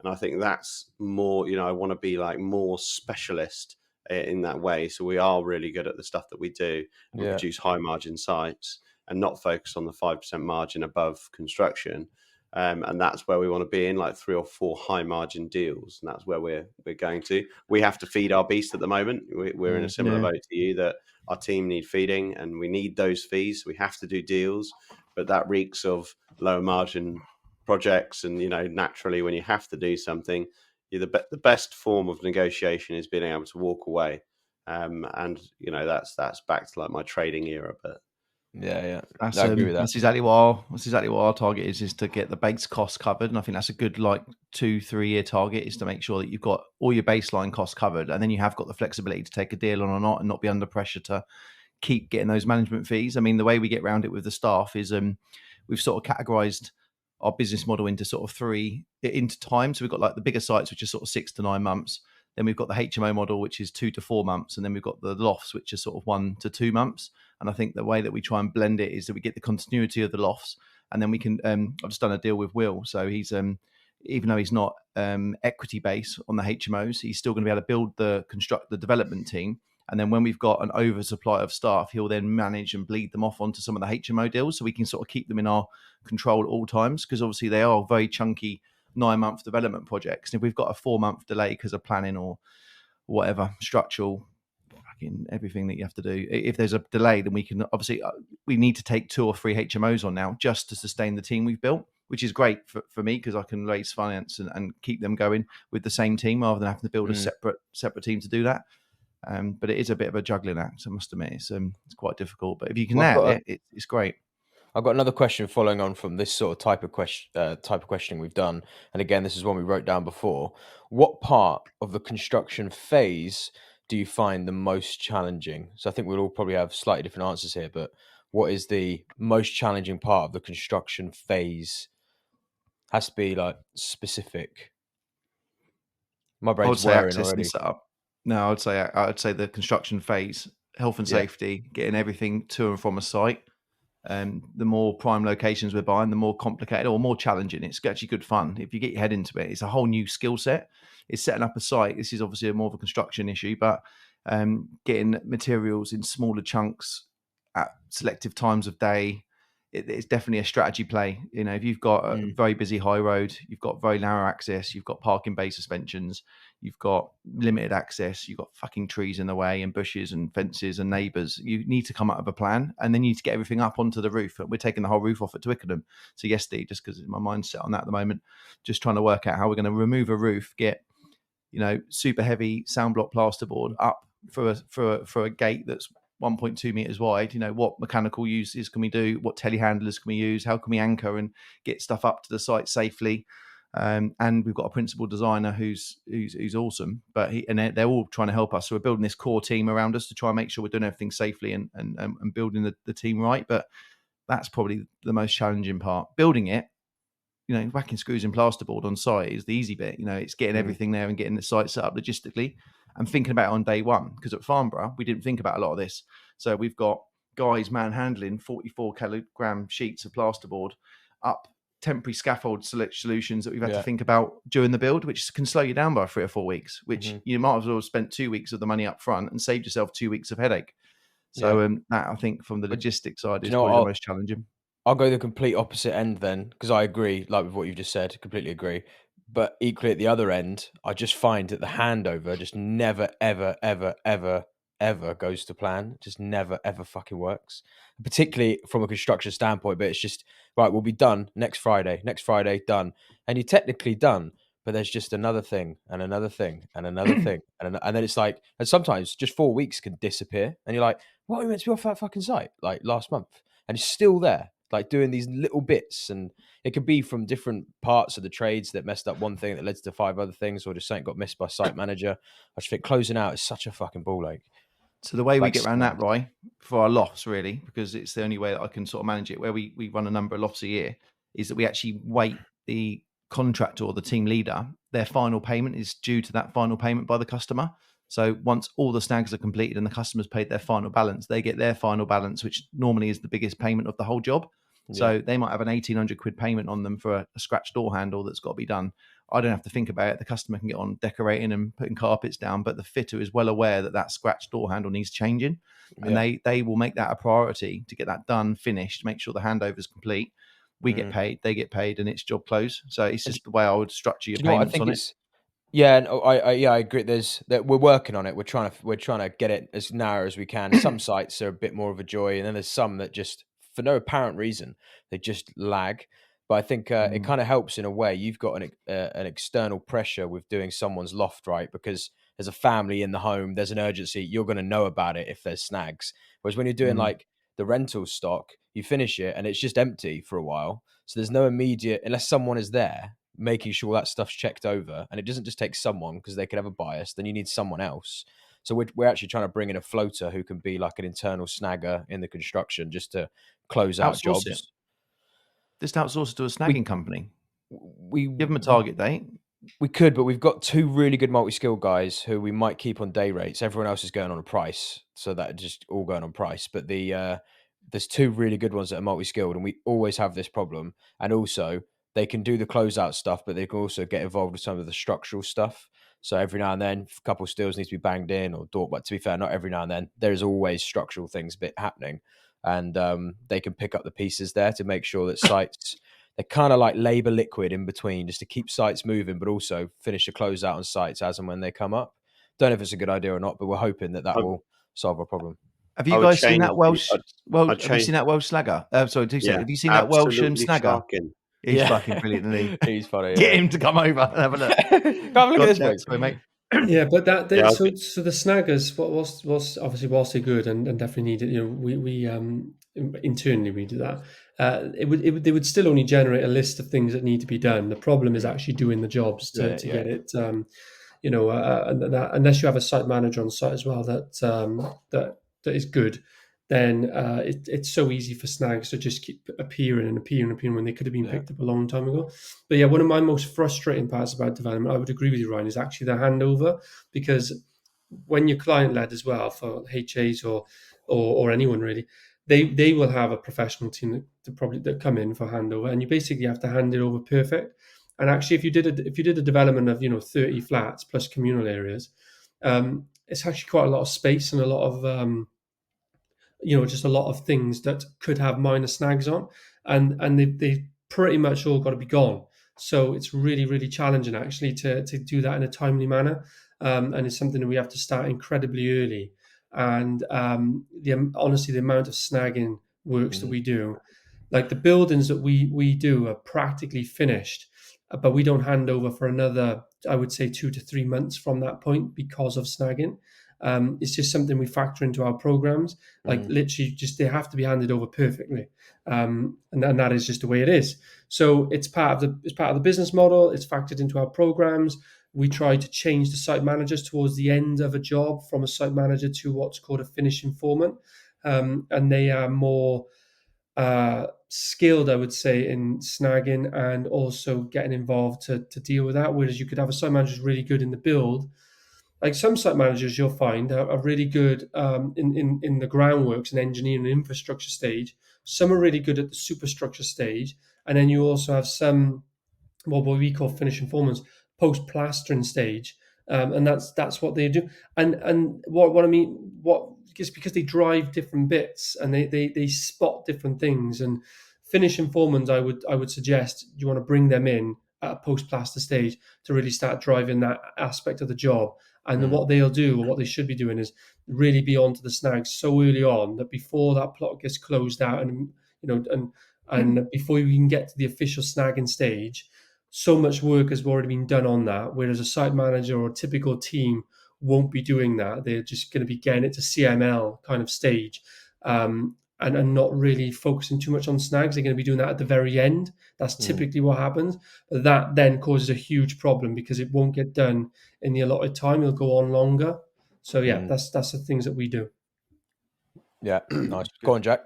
And I think that's more, I want to be like more specialist in that way. So we are really good at the stuff that we do and produce high margin sites and not focus on the 5% margin above construction. And that's where we want to be in, like 3 or 4 high margin deals. And that's where we're going to. We have to feed our beast at the moment. We're in a similar boat to you, that our team need feeding and we need those fees. We have to do deals, but that reeks of lower margin projects. And, naturally when you have to do something, the best form of negotiation is being able to walk away. And, that's back to like my trading era, but yeah, That's, I agree with that. That's exactly what our target is to get the base costs covered. And I think that's a good 2-3 year target, is to make sure that you've got all your baseline costs covered, and then you have got the flexibility to take a deal on or not, and not be under pressure to keep getting those management fees. I mean, the way we get around it with the staff is we've sort of categorized our business model into sort of 3 into time. So we've got like the bigger sites, which are sort of 6 to 9 months. Then we've got the HMO model, which is 2 to 4 months. And then we've got the lofts, which are sort of 1 to 2 months. And I think the way that we try and blend it is that we get the continuity of the lofts. And then we can, I've just done a deal with Will. So he's, even though he's not equity based on the HMOs, he's still going to be able to construct the development team. And then when we've got an oversupply of staff, he'll then manage and bleed them off onto some of the HMO deals, so we can sort of keep them in our control at all times, because obviously they are very chunky 9-month development projects. And if we've got a 4-month delay because of planning or whatever, structural, fucking everything that you have to do, if there's a delay, then we can obviously, we need to take 2 or 3 HMOs on now just to sustain the team we've built, which is great for me, because I can raise finance and keep them going with the same team rather than having to build a separate team to do that. But it is a bit of a juggling act, I must admit. It's quite difficult, but if you can nail it, it's great. I've got another question following on from this sort of type of questioning we've done. And again, this is one we wrote down before. What part of the construction phase do you find the most challenging? So I think we'll all probably have slightly different answers here, but what is the most challenging part of the construction phase? Has to be like specific. My brain's wearing already. No, I'd say the construction phase, health and safety, getting everything to and from a site. The more prime locations we're buying, the more complicated or more challenging. It's actually good fun if you get your head into it. It's a whole new skill set. It's setting up a site. This is obviously more of a construction issue, but getting materials in smaller chunks at selective times of day, it's definitely a strategy play. You know, if you've got a very busy high road, you've got very narrow access, you've got parking bay suspensions, you've got limited access, you've got fucking trees in the way and bushes and fences and neighbours. You need to come up with a plan, and then you need to get everything up onto the roof. We're taking the whole roof off at Twickenham. So yesterday, just because my mind's set on that at the moment, just trying to work out how we're going to remove a roof, get, you know, super heavy sound block plasterboard up for a gate that's 1.2 meters wide. You know, what mechanical uses can we do? What telehandlers can we use? How can we anchor and get stuff up to the site safely? And we've got a principal designer who's awesome, but they're all trying to help us. So we're building this core team around us to try and make sure we're doing everything safely and building the team right. But that's probably the most challenging part. Building it, you know, whacking screws in plasterboard on site is the easy bit. You know, it's getting everything there and getting the site set up logistically and thinking about it on day one. Because at Farnborough, we didn't think about a lot of this. So we've got guys manhandling 44 kilogram sheets of plasterboard up temporary scaffold solutions that we've had to think about during the build, which can slow you down by 3 or 4 weeks, which you might as well have spent 2 weeks of the money up front and saved yourself 2 weeks of headache. So that, I think, from the logistics side, is probably the most challenging. I'll go the complete opposite end then, because I agree, like with what you've just said, completely agree. But equally at the other end, I just find that the handover just never, ever, ever, ever, ever goes to plan. Just never, ever fucking works. Particularly from a construction standpoint, but it's just, right, we'll be done next Friday, done. And you're technically done, but there's just another thing and another thing and another thing. And then it's like, and sometimes just 4 weeks can disappear. And you're like, what are we meant to be off that fucking site? Like last month. And it's still there, like doing these little bits, and it could be from different parts of the trades that messed up one thing that led to 5 other things, or just something got missed by site manager. I just think closing out is such a fucking ball ache. So the way we get around that, Rye, for our lofts, really, because it's the only way that I can sort of manage it, where we run a number of lofts a year, is that we actually wait the contractor or the team leader, their final payment is due to that final payment by the customer. So once all the snags are completed and the customer's paid their final balance, they get their final balance, which normally is the biggest payment of the whole job. So they might have an 1,800 quid payment on them for a scratch door handle that's got to be done. I don't have to think about it. The customer can get on decorating and putting carpets down, but the fitter is well aware that that scratch door handle needs changing, and they will make that a priority to get that done, finished, make sure the handover is complete. We get paid, they get paid, and it's job close. So it's just the way I would structure your payments on it. Yeah, and I agree. We're working on it. We're trying to get it as narrow as we can. Some sites are a bit more of a joy, and then there's some that just, for no apparent reason, they just lag. But I think it kind of helps in a way. You've got an external pressure with doing someone's loft, right? Because there's a family in the home, there's an urgency. You're going to know about it if there's snags. Whereas when you're doing like the rental stock, you finish it and it's just empty for a while. So there's no immediate, unless someone is there making sure that stuff's checked over, and it doesn't just take someone because they could have a bias, then you need someone else. So we're actually trying to bring in a floater who can be like an internal snagger in the construction, just to close out jobs. Just outsource it to a snagging company. We give them a target date. We could, but we've got 2 really good multi-skilled guys who we might keep on day rates. Everyone else is going on a price, so that just all going on price. But there's 2 really good ones that are multi-skilled, and we always have this problem. And also, they can do the closeout stuff, but they can also get involved with some of the structural stuff. So every now and then, a couple of steels need to be banged in or door. But to be fair, not every now and then. There's always structural things happening, and they can pick up the pieces there to make sure that sites, they're kind of like labor liquid in between, just to keep sites moving, but also finish the closeout on sites as and when they come up. Don't know if it's a good idea or not, but we're hoping that will solve our problem. Have you guys seen that Welsh? Have you seen that Welsh slagger? Sorry, have you seen that Welsh snagger? He's fucking brilliant, isn't he? He's funny. Get him to come over and have a look. Come have a look at this, mate. Yeah, but so the snaggers, was obviously, whilst they're good and definitely needed, you know, we internally we do that. They would still only generate a list of things that need to be done. The problem is actually doing the jobs to get it. You know, unless you have a site manager on site as well that is good, then it's so easy for snags to just keep appearing when they could have been picked up a long time ago. But yeah, one of my most frustrating parts about development, I would agree with you, Ryan, is actually the handover, because when you're client led as well, for HAs or anyone really, they will have a professional team that come in for handover, and you basically have to hand it over perfect. And actually, if you did a development of 30 flats plus communal areas, it's actually quite a lot of space and a lot just a lot of things that could have minor snags on, and they pretty much all got to be gone. So it's really, really challenging actually to do that in a timely manner, and it's something that we have to start incredibly early. And honestly, the amount of snagging works that we do, like the buildings that we do are practically finished, but we don't hand over for another, I would say, 2 to 3 months from that point because of snagging. It's just something we factor into our programs. Like literally, just they have to be handed over perfectly, and that is just the way it is. So it's part of the business model. It's factored into our programs. We try to change the site managers towards the end of a job from a site manager to what's called a finishing foreman, and they are more skilled, I would say, in snagging and also getting involved to deal with that. Whereas you could have a site manager who's really good in the build. Like some site managers you'll find are really good in the groundworks and engineering and infrastructure stage. Some are really good at the superstructure stage. And then you also have some, what we call finishing foremen, post-plastering stage. And that's what they do. And what I mean, is because they drive different bits and they spot different things. And finishing foremen, I would suggest you want to bring them in at a post-plaster stage to really start driving that aspect of the job. And then what they'll do, or what they should be doing, is really be onto the snags so early on that before that plot gets closed out, and before you can get to the official snagging stage, so much work has already been done on that. Whereas a site manager or a typical team won't be doing that. They're just going to be getting it to CML kind of stage, and not really focusing too much on snags. They're going to be doing that at the very end. That's typically what happens. But that then causes a huge problem because it won't get done in the allotted time. It'll go on longer. So yeah, that's the things that we do. Yeah, nice. Go on, Jack.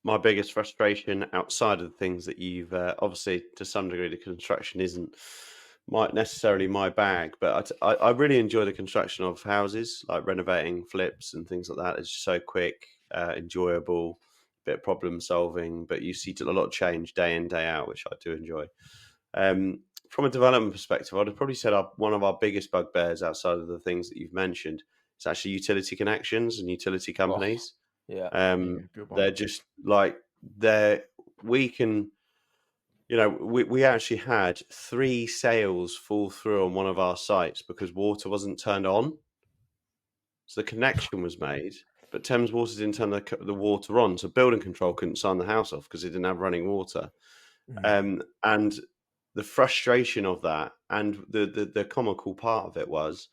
My biggest frustration outside of the things that you've obviously to some degree the construction isn't necessarily my bag, but I really enjoy the construction of houses, like renovating flips and things like that. It's just so quick, enjoyable, bit of problem solving, but you see a lot of change day in, day out, which I do enjoy. From a development perspective, I'd have probably said one of our biggest bugbears outside of the things that you've mentioned is actually utility connections and utility companies. They're just like we can, we actually had 3 sales fall through on one of our sites because water wasn't turned on. So the connection was made, but Thames Water didn't turn the water on. So building control couldn't sign the house off because it didn't have running water. And the frustration of that, and the comical part of it was,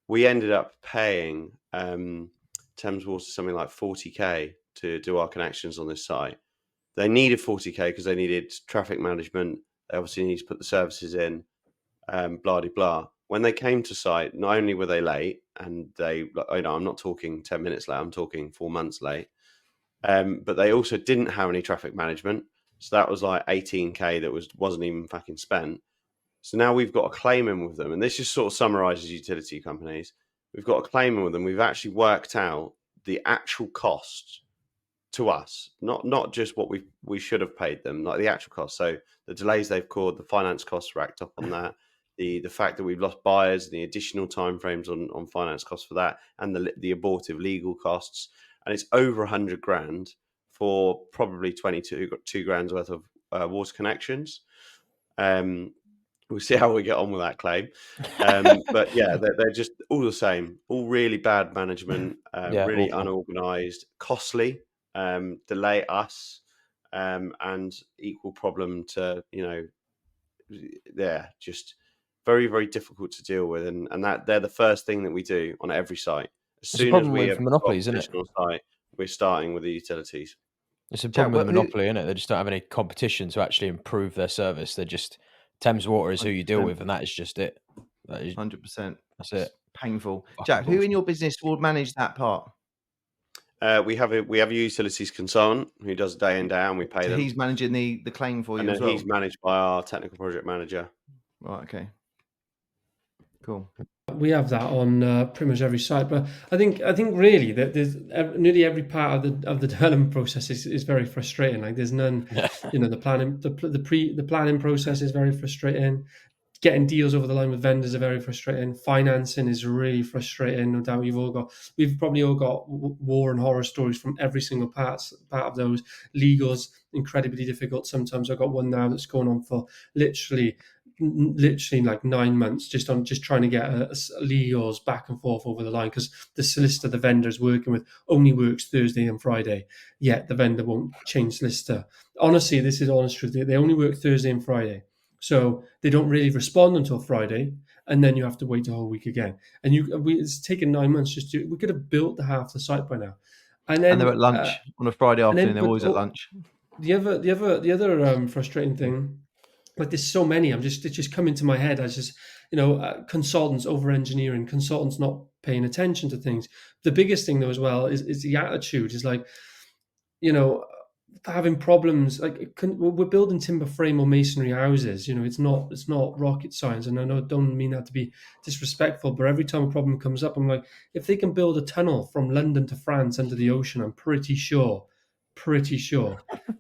we ended up paying Thames Water something like 40k to do our connections on this site. They needed 40k because they needed traffic management. They obviously need to put the services in, blah, blah, blah. When they came to site, not only were they late, and I'm not talking 10 minutes late, I'm talking 4 months late, but they also didn't have any traffic management. So that was like 18k that wasn't even fucking spent. So now we've got a claim in with them, and this just sort of summarizes utility companies. We've got a claim in with them. We've actually worked out the actual cost to us, not just what we should have paid them, like the actual cost. So the delays they've caused, the finance costs racked up on that, the fact that we've lost buyers, the additional timeframes on finance costs for that, and the abortive legal costs, and it's over 100 grand for probably 22 grand's worth of water connections. We'll see how we get on with that claim. But yeah, they're just all the same, all really bad management, really unorganized, costly, delay us, and equal problem to, they're just very, very difficult to deal with. And that they're the first thing that we do on every site. As soon as we have monopolies, isn't it? Site, we're starting with the utilities. It's a problem with monopoly, isn't it? They just don't have any competition to actually improve their service. They're just Thames Water is who you deal with, and that is just it. That is 100%. That's it. Painful. Jack, who in your business will manage that part? We have a utilities consultant who does day in, day out, and we pay them. He's managing the claim for you, and as then well. He's managed by our technical project manager. Right. Okay. Cool. We have that on pretty much every site, but I think really that there's nearly every part of the development process is very frustrating. Like there's none, the planning process is very frustrating. Getting deals over the line with vendors are very frustrating. Financing is really frustrating. No doubt we've probably all got war and horror stories from every single part of those. Legals incredibly difficult. Sometimes I've got one now that's going on for literally like 9 months, just trying to get legals back and forth over the line, because the solicitor the vendor is working with only works Thursday and Friday, yet the vendor won't change solicitor. Honestly, this is honest truth. They only work Thursday and Friday. So they don't really respond until Friday, and then you have to wait a whole week again. And it's taken 9 months we could have built half the site by now. And then they're at lunch on a Friday afternoon. They're always at lunch. The other frustrating thing, like there's so many. It's just coming to my head. I just consultants over engineering, consultants not paying attention to things. The biggest thing though as well is the attitude. Is like, having problems. Like we're building timber frame or masonry houses. It's not rocket science, and I don't mean that to be disrespectful, but every time a problem comes up, I'm like, if they can build a tunnel from London to France under the ocean, I'm pretty sure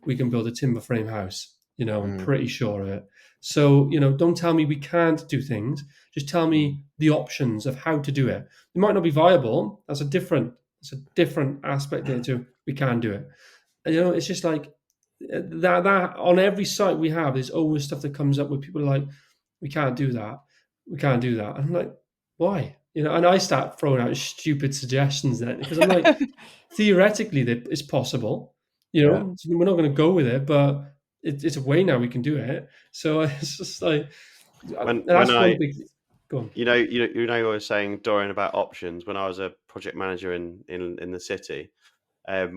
we can build a timber frame house. I'm pretty sure of it. So don't tell me we can't do things. Just tell me the options of how to do it. It might not be viable. That's a different aspect there too. We can do it. It's just like that on every site we have, there's always stuff that comes up where people are like, we can't do that. And I'm like, why? And I start throwing out stupid suggestions then, because I'm like, theoretically it's possible. We're not going to go with it, but it's a way now we can do it. So it's just like, go on. I was saying, Dorian, about options. When I was a project manager in the city,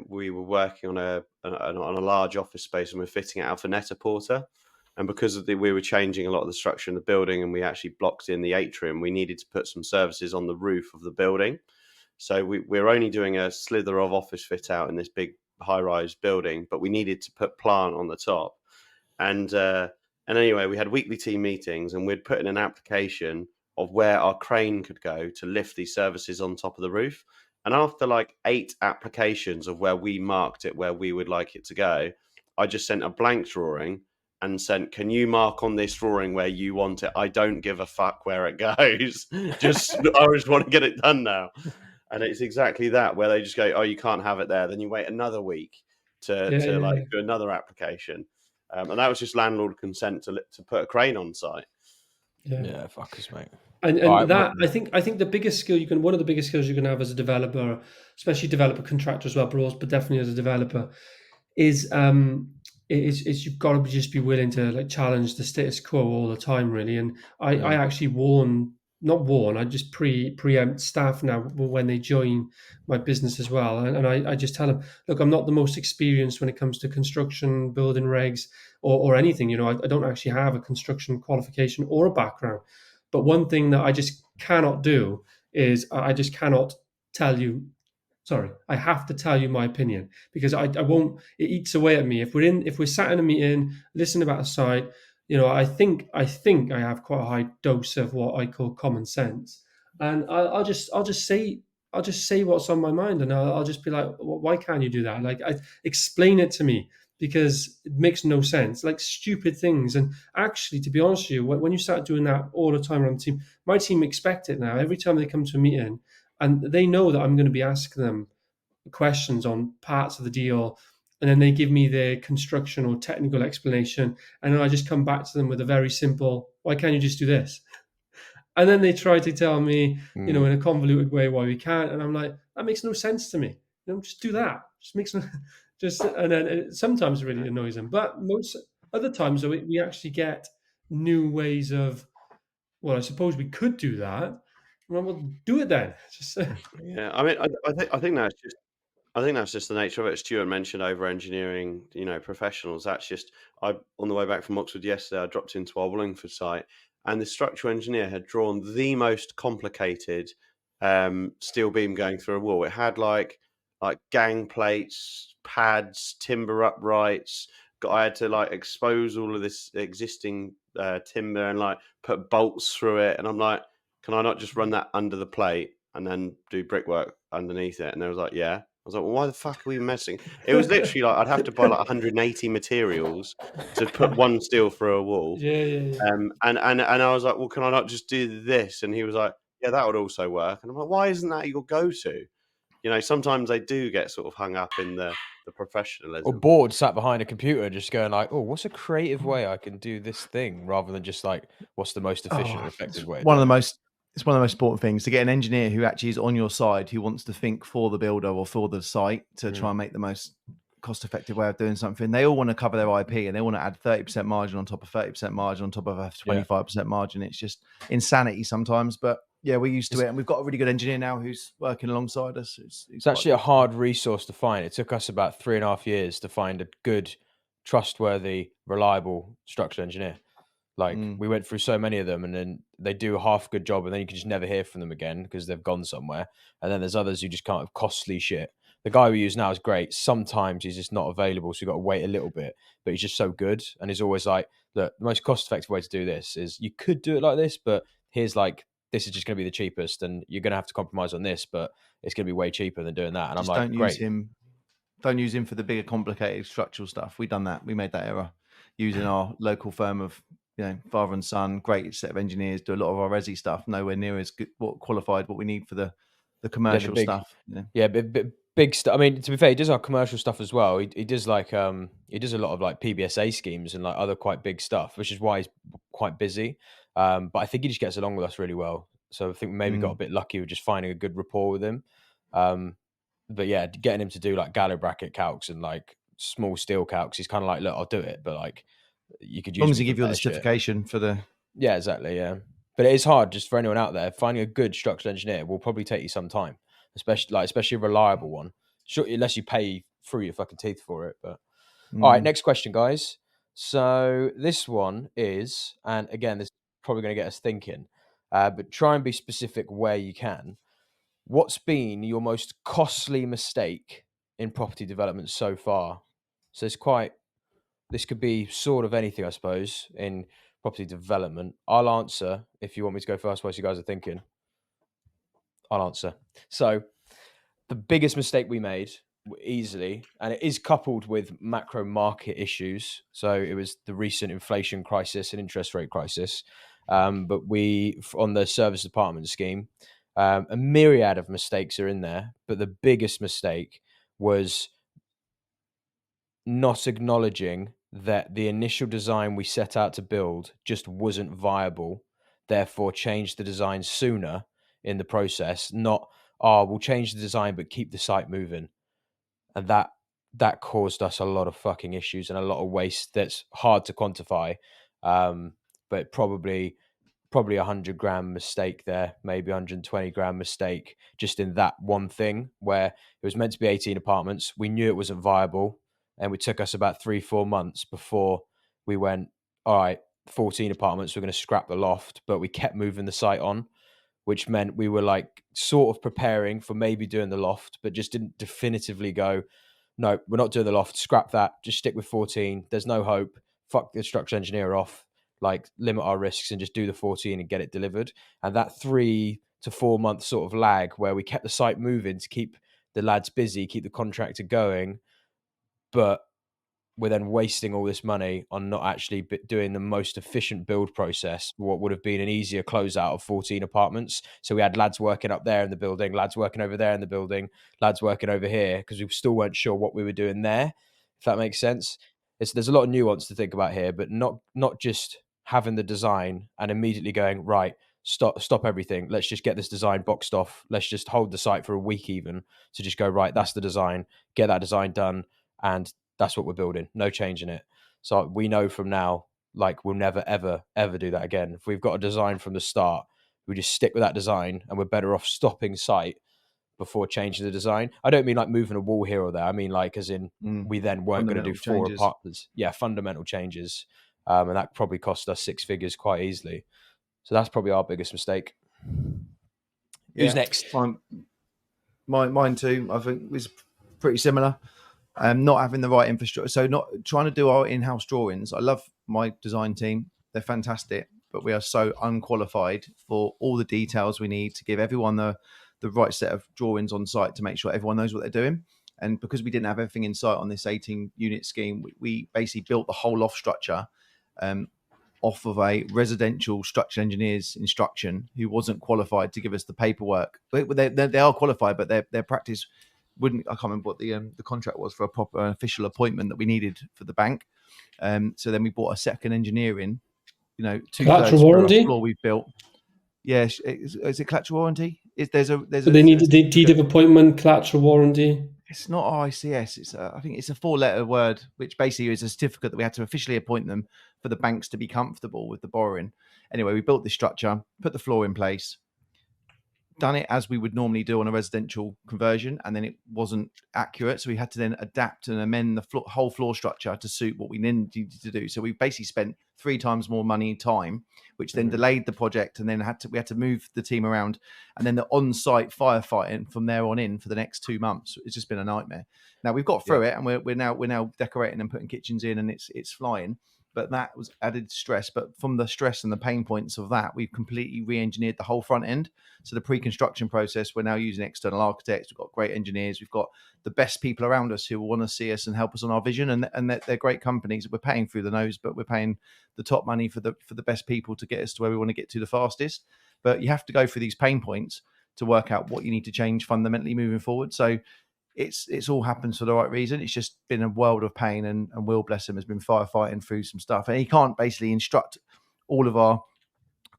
we were working on a large office space, and we're fitting it out for Net-a-Porter. And because we were changing a lot of the structure in the building, and we actually blocked in the atrium, we needed to put some services on the roof of the building. So we're only doing a slither of office fit out in this big high-rise building, but we needed to put plant on the top. And anyway, we had weekly team meetings, and we'd put in an application of where our crane could go to lift these services on top of the roof. And after like 8 applications of where we marked it, where we would like it to go, I just sent a blank drawing and sent, can you mark on this drawing where you want it? I don't give a fuck where it goes. I just want to get it done now. And it's exactly that, where they just go, oh, you can't have it there. Then you wait another week to do another application. And that was just landlord consent to put a crane on site. Yeah, fuckers, mate. And that, I think the biggest skill one of the biggest skills you can have as a developer, especially developer contractor as well, but definitely as a developer, is you've got to just be willing to like challenge the status quo all the time, really. And I actually I just preempt staff now when they join my business as well. And I just tell them, look, I'm not the most experienced when it comes to construction, building regs, or anything. I don't actually have a construction qualification or a background. But one thing that I just cannot do is I just cannot tell you. Sorry, I have to tell you my opinion, because I won't. It eats away at me if we're sat in a meeting, listening about a site. I think I have quite a high dose of what I call common sense, and I'll just say what's on my mind, and I'll just be like, why can't you do that? Like, explain it to me, because it makes no sense. Like stupid things. And actually, to be honest with you, when you start doing that all the time around the team, my team expect it now. Every time they come to a meeting, and they know that I'm going to be asking them questions on parts of the deal, and then they give me their construction or technical explanation, and then I just come back to them with a very simple, why can't you just do this? And then they try to tell me, in a convoluted way why we can't, and I'm like, that makes no sense to me. Just do that. Just makes no, and then it sometimes really annoys them. But most other times, we actually get new ways of, well, I suppose we could do that. Well, we'll do it then. Yeah, I mean, I think that's just the nature of it. Stuart mentioned over engineering, professionals. That's just, on the way back from Oxford yesterday, I dropped into our Wallingford site, and the structural engineer had drawn the most complicated steel beam going through a wall. It had like gang plates, pads, timber uprights. I had to expose all of this existing timber and put bolts through it. And I'm like, can I not just run that under the plate and then do brickwork underneath it? And they was like, yeah. I was like, well, why the fuck are we messing? It was literally like I'd have to buy like 180 materials to put one steel through a wall. Yeah. And I was like, well, can I not just do this? And he was like, yeah, that would also work. And I'm like, why isn't that your go-to? You know, sometimes they do get sort of hung up in the professionalism. Or bored, sat behind a computer, just going like, "Oh, what's a creative way I can do this thing?" Rather than just like, "What's the most efficient and effective way?" It's one of the most important things to get an engineer who actually is on your side, who wants to think for the builder or for the site to try and make the most cost-effective way of doing something. They all want to cover their IP and they want to add 30% margin on top of 30% margin on top of a 25% margin. It's just insanity sometimes, but yeah, we're used to it, and we've got a really good engineer now who's working alongside us. It's actually a hard resource to find. It took us about 3.5 years to find a good, trustworthy, reliable structural engineer. Like we went through so many of them, and then they do a half good job, and then you can just never hear from them again because they've gone somewhere. And then there's others who just can't have costly shit. The guy we use now is great. Sometimes he's just not available, so you've got to wait a little bit. But he's just so good, and he's always like, "Look, the most cost-effective way to do this is you could do it like this, but here's like this is just going to be the cheapest, and you're going to have to compromise on this, but it's going to be way cheaper than doing that." And just I'm like, don't "Great." Don't use him for the bigger, complicated structural stuff. We've done that. We made that error using our local firm of father and son, great set of engineers, do a lot of our resi stuff, nowhere near as good, qualified what we need for the commercial stuff. Big stuff. I mean, to be fair, he does our commercial stuff as well. He does like he does a lot of like PBSA schemes and like other quite big stuff, which is why he's quite busy. But I think he just gets along with us really well. So I think maybe got a bit lucky with just finding a good rapport with him. But yeah, getting him to do like gallows bracket calcs and like small steel calcs, he's kind of like, look, I'll do it, but like you could use as long as me he for give you the better shit. certification for the Yeah, exactly. Yeah, but it is hard just for anyone out there. Finding a good structural engineer will probably take you some time, especially a reliable one. Sure, unless you pay through your fucking teeth for it. But all right, next question, guys. So this one is, and again, this is probably going to get us thinking, but try and be specific where you can. What's been your most costly mistake in property development so far? So this could be sort of anything, I suppose, in property development. I'll answer if you want me to go first whilst you guys are thinking. I'll answer. So the biggest mistake we made easily, and it is coupled with macro market issues. So it was the recent inflation crisis and interest rate crisis. But we, on the service department scheme, a myriad of mistakes are in there. But the biggest mistake was not acknowledging that the initial design we set out to build just wasn't viable, therefore change the design sooner in the process, not, we'll change the design but keep the site moving. And that caused us a lot of fucking issues and a lot of waste that's hard to quantify. But probably 100 grand mistake there, maybe 120 grand mistake just in that one thing where it was meant to be 18 apartments. We knew it wasn't viable. And it took us about 3-4 months before we went, all right, 14 apartments, we're going to scrap the loft, but we kept moving the site on, which meant we were like sort of preparing for maybe doing the loft, but just didn't definitively go, no, we're not doing the loft, scrap that, just stick with 14. There's no hope. Fuck the structural engineer off, like limit our risks and just do the 14 and get it delivered. And that 3 to 4 month sort of lag where we kept the site moving to keep the lads busy, keep the contractor going, but we're then wasting all this money on not actually doing the most efficient build process, what would have been an easier closeout of 14 apartments. So we had lads working up there in the building, lads working over there in the building, lads working over here, because we still weren't sure what we were doing there, if that makes sense. There's a lot of nuance to think about here, but not just having the design and immediately going, right, stop everything. Let's just get this design boxed off. Let's just hold the site for a week even to just go, right, that's the design, get that design done. And that's what we're building. No change in it. So we know from now, like we'll never, ever, ever do that again. If we've got a design from the start, we just stick with that design and we're better off stopping site before changing the design. I don't mean like moving a wall here or there. I mean like as in we then weren't going to do 4 apartments. Yeah, fundamental changes. And that probably cost us 6 figures quite easily. So that's probably our biggest mistake. Yeah. Who's next? Mine too. I think was pretty similar. Not having the right infrastructure. So not trying to do our in-house drawings. I love my design team. They're fantastic, but we are so unqualified for all the details we need to give everyone the right set of drawings on site to make sure everyone knows what they're doing. And because we didn't have everything in sight on this 18-unit scheme, we basically built the whole loft structure off of a residential structural engineer's instruction who wasn't qualified to give us the paperwork. They are qualified, but their practice wouldn't. I can't remember what the contract was for a proper official appointment that we needed for the bank. So then we brought a second engineer in. 2/3 through a floor we've built. Yeah, is it collateral warranty? They need the deed of appointment, collateral warranty. It's not RICS. I think it's a 4-letter word, which basically is a certificate that we had to officially appoint them for the banks to be comfortable with the borrowing. Anyway, we built this structure, put the floor in place, done it as we would normally do on a residential conversion, and then it wasn't accurate. So we had to then adapt and amend the whole floor structure to suit what we needed to do. So we basically spent 3 times more money and time, which then delayed the project, and then we had to move the team around, and then the on-site firefighting from there on in for the next 2 months. It's just been a nightmare. Now we've got through it, and we're now decorating and putting kitchens in, and it's flying. But that was added stress. But from the stress and the pain points of that, we've completely re-engineered the whole front end. So the pre-construction process, we're now using external architects. We've got great engineers. We've got the best people around us who want to see us and help us on our vision. And they're great companies. We're paying through the nose, but we're paying the top money for the best people to get us to where we want to get to the fastest. But you have to go through these pain points to work out what you need to change fundamentally moving forward. So it's all happens for the right reason. It's just been a world of pain, and Will, bless him, has been firefighting through some stuff, and he can't basically instruct all of our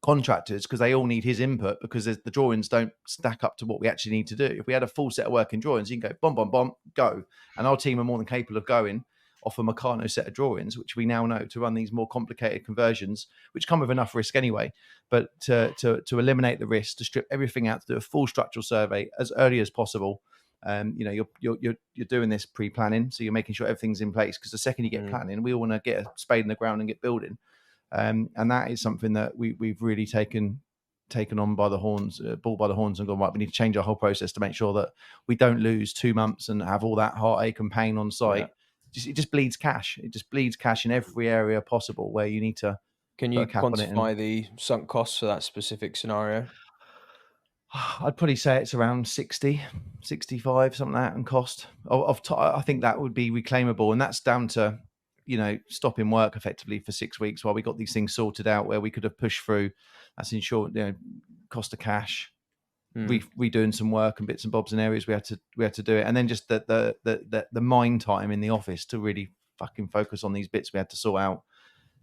contractors because they all need his input, because the drawings don't stack up to what we actually need to do. If we had a full set of working drawings, you can go bomb, bomb, bomb, go, and our team are more than capable of going off a Meccano set of drawings, which we now know to run these more complicated conversions, which come with enough risk anyway. But to eliminate the risk, to strip everything out, to do a full structural survey as early as possible. You're doing this pre-planning, so you're making sure everything's in place, because the second you get planning, we all want to get a spade in the ground and get building, and that is something that we've really taken on by the horns, bull by the horns, and gone, right, we need to change our whole process to make sure that we don't lose 2 months and have all that heartache and pain on site. It just bleeds cash. It just bleeds cash in every area possible where you need to. Can you quantify the sunk costs for that specific scenario? I'd probably say it's around 60, 65, something like that, and cost. I think that would be reclaimable, and that's down to, stopping work effectively for 6 weeks while we got these things sorted out, where we could have pushed through. That's insured, cost of cash, redoing some work and bits and bobs in areas we had to do it, and then just the mind time in the office to really fucking focus on these bits we had to sort out.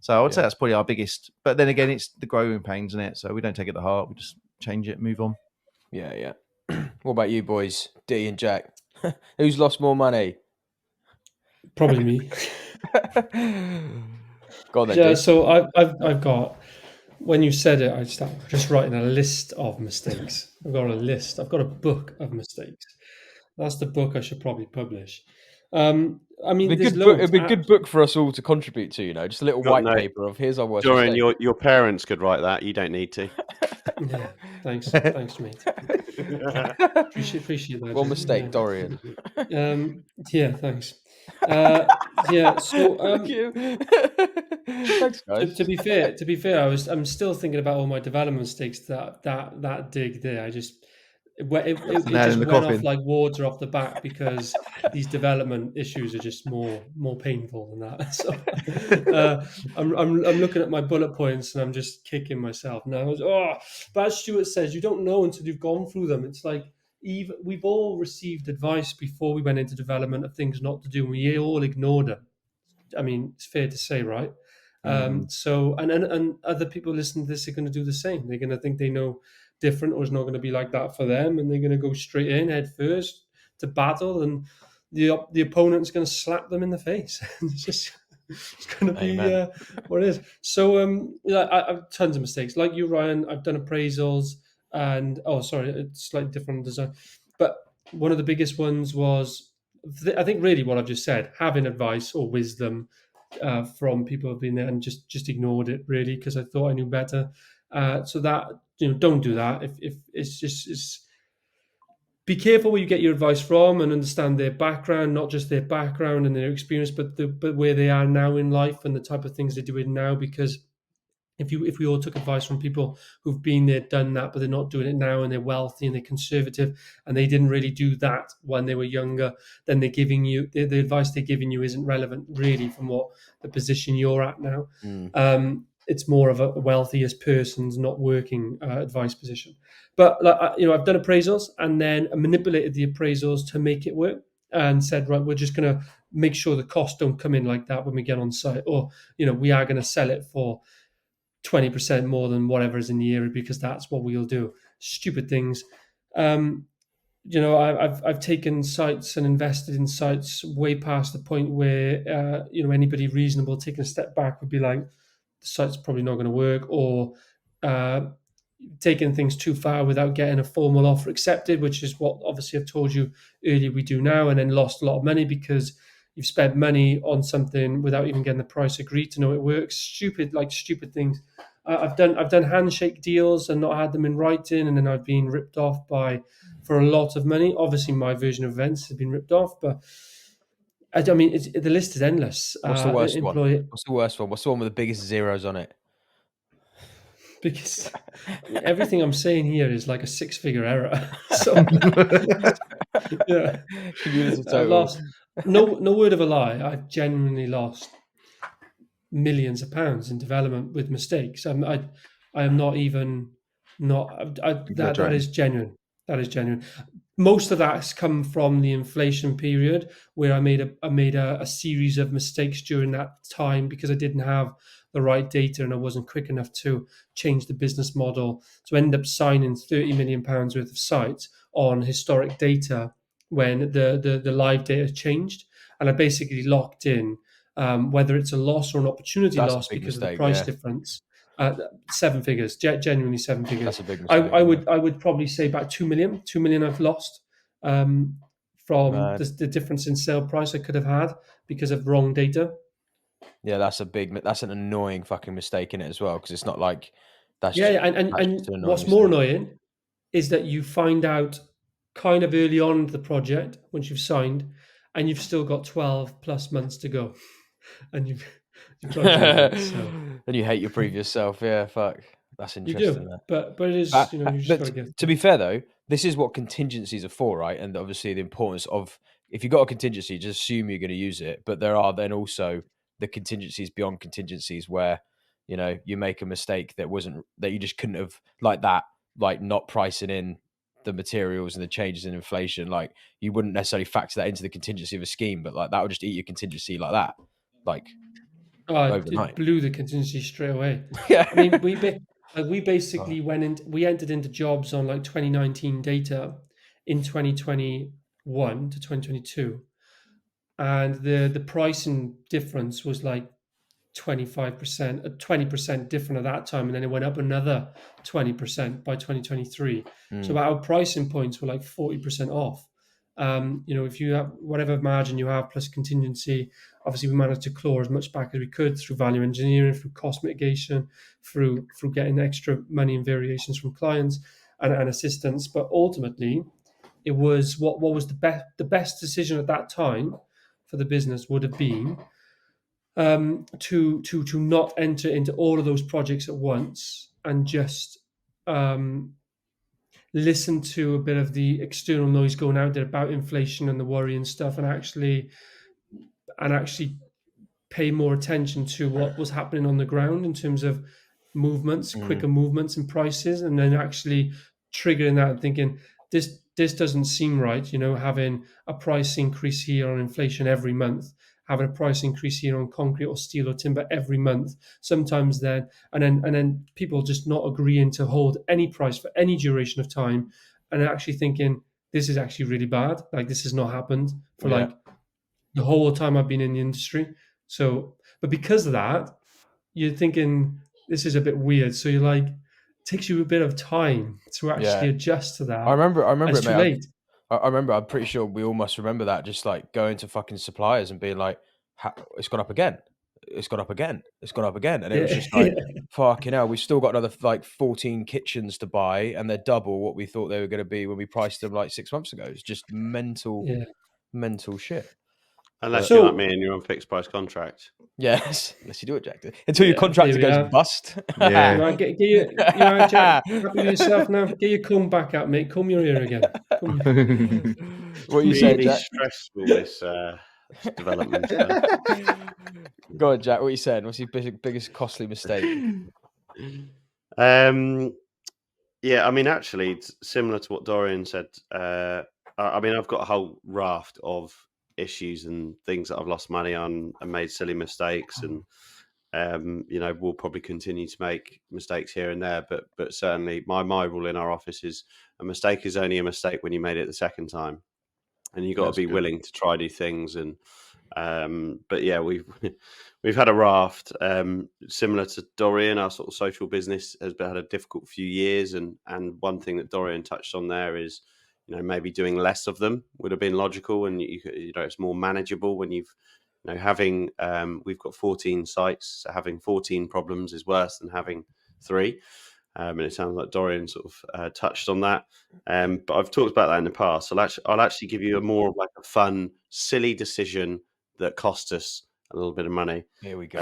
So I would say that's probably our biggest. But then again, it's the growing pains, isn't it? So we don't take it to heart. We just change it, move on. Yeah. What about you boys, D and Jack? Who's lost more money? Probably me. Go on then, yeah. D. So I've got. When you said it, I started just writing a list of mistakes. I've got a list. I've got a book of mistakes. That's the book I should probably publish. I mean, it'd be a good book for us all to contribute to. Just a little white paper of here's our worst Dorian, mistake. your parents could write that. You don't need to. Yeah, thanks, mate. Appreciate that. One mistake, Dorian. Yeah, thanks. Yeah, so Thank you. Thanks, guys. To be fair, I'm still thinking about all my development mistakes. That dig there, it just went off like water off the back, because these development issues are just more painful than that. So I'm looking at my bullet points and I'm just kicking myself now. But as Stuart says, you don't know until you've gone through them. It's like we've all received advice before we went into development of things not to do, and we all ignored them. I mean, it's fair to say, right? So and other people listening to this are going to do the same. They're going to think they know different, or it's not going to be like that for them, and they're going to go straight in head first to battle, and the opponent's going to slap them in the face. It's going to be what it is. So I have tons of mistakes. Like you, Ryan, I've done appraisals, and it's slightly different design, but one of the biggest ones was, I think, really what I've just said, having advice or wisdom from people who've been there, and just ignored it, really, because I thought I knew better. So that, don't do that. If it's be careful where you get your advice from, and understand their background, not just their background and their experience, but where they are now in life and the type of things they're doing now, because if we all took advice from people who've been there, done that, but they're not doing it now, and they're wealthy and they're conservative, and they didn't really do that when they were younger, then they're giving you the advice they're giving you isn't relevant really from what the position you're at now. It's more of a wealthiest person's not working advice position. But I've done appraisals and then manipulated the appraisals to make it work, and said, right, we're just going to make sure the costs don't come in like that when we get on site, or we are going to sell it for 20% more than whatever is in the area because that's what we'll do. Stupid things. I've taken sites and invested in sites way past the point where anybody reasonable taking a step back would be like, the site's probably not going to work, or taking things too far without getting a formal offer accepted, which is what obviously I've told you earlier we do now, and then lost a lot of money because you've spent money on something without even getting the price agreed to know it works. Stupid things. I've done handshake deals and not had them in writing, and then I've been ripped off for a lot of money. Obviously, my version of events has been ripped off, but I mean, the list is endless. What's the worst one? What's the worst one? What's the one with the biggest zeros on it? Because everything I'm saying here is like a 6-figure error. So yeah, I lost. No word of a lie. I've genuinely lost millions of pounds in development with mistakes. I am not even not. That is genuine. That is genuine. Most of that's come from the inflation period where I made a series of mistakes during that time because I didn't have the right data and I wasn't quick enough to change the business model. So I ended up signing £30 million worth of sites on historic data when the live data changed, and I basically locked in whether it's a loss or an opportunity loss because of the price difference. 7 figures, genuinely 7 figures. That's a big mistake. I would probably say about 2 million. 2 million I've lost from the difference in sale price I could have had because of wrong data. Yeah, that's an annoying fucking mistake in it as well, because it's not like that's and what's more annoying is that you find out kind of early on the project once you've signed, and you've still got 12 plus months to go, and you've and you hate your previous self. Yeah, fuck. That's interesting. You do, but it is. You just gotta get. To be fair though, this is what contingencies are for, right? And obviously the importance of, if you've got a contingency, just assume you're going to use it. But there are then also the contingencies beyond contingencies where you make a mistake that you just couldn't have, like not pricing in the materials and the changes in inflation. Like you wouldn't necessarily factor that into the contingency of a scheme, but like that would just eat your contingency like that. Like overnight. It blew the contingency straight away. Yeah. I mean, we basically we entered into jobs on like 2019 data in 2021 to 2022, and the pricing difference was like 25%, 20% different at that time, and then it went up another 20% by 2023. So our pricing points were like 40% off. If you have whatever margin you have plus contingency, obviously we managed to claw as much back as we could through value engineering, through cost mitigation, through getting extra money and variations from clients and assistance. But ultimately, it was what was the best decision at that time for the business would have been to not enter into all of those projects at once and just listen to a bit of the external noise going out there about inflation and the worry and stuff, and actually pay more attention to what was happening on the ground in terms of movements, quicker movements and prices, and then actually triggering that and thinking this doesn't seem right. Having a price increase here on inflation every month, having a price increase here on concrete or steel or timber every month, sometimes and then people just not agreeing to hold any price for any duration of time, and actually thinking this is actually really bad. Like this has not happened for like the whole time I've been in the industry. So, but because of that, you're thinking this is a bit weird. So you're like, it takes you a bit of time to actually adjust to that. I remember it's it, too late. I remember, I'm pretty sure we all must remember that, just like going to fucking suppliers and being like, it's gone up again. It's gone up again. It's gone up again. And it was just like, fucking hell, we've still got another like 14 kitchens to buy and they're double what we thought they were going to be when we priced them like 6 months ago. It's just mental shit. Unless So- you're like me and you're on fixed price contract. Yes, unless you do it, Jack. Until your Yeah, contractor here we goes are. bust. Yeah. Right, get your, you know, Jack, happy with yourself now. Get your comb back out, mate. Comb your ear again. What are you Really saying, Jack? stressful, this development stuff. Go on, Jack. What are you saying? What's your biggest costly mistake? Yeah, I mean, actually, it's similar to what Dorian said. I mean, I've got a whole raft of issues and things that I've lost money on and made silly mistakes, and we'll probably continue to make mistakes here and there. But certainly, my rule in our office is a mistake is only a mistake when you made it the second time, and you've got to be willing to try new things. And but yeah, we've had a raft similar to Dorian. Our sort of social business has had a difficult few years, and one thing that Dorian touched on there is, maybe doing less of them would have been logical, and it's more manageable when you've having we've got 14 sites, so having 14 problems is worse than having 3. And it sounds like Dorian sort of touched on that. But I've talked about that in the past. So I'll actually give you a more of like a fun, silly decision that cost us a little bit of money. Here we go.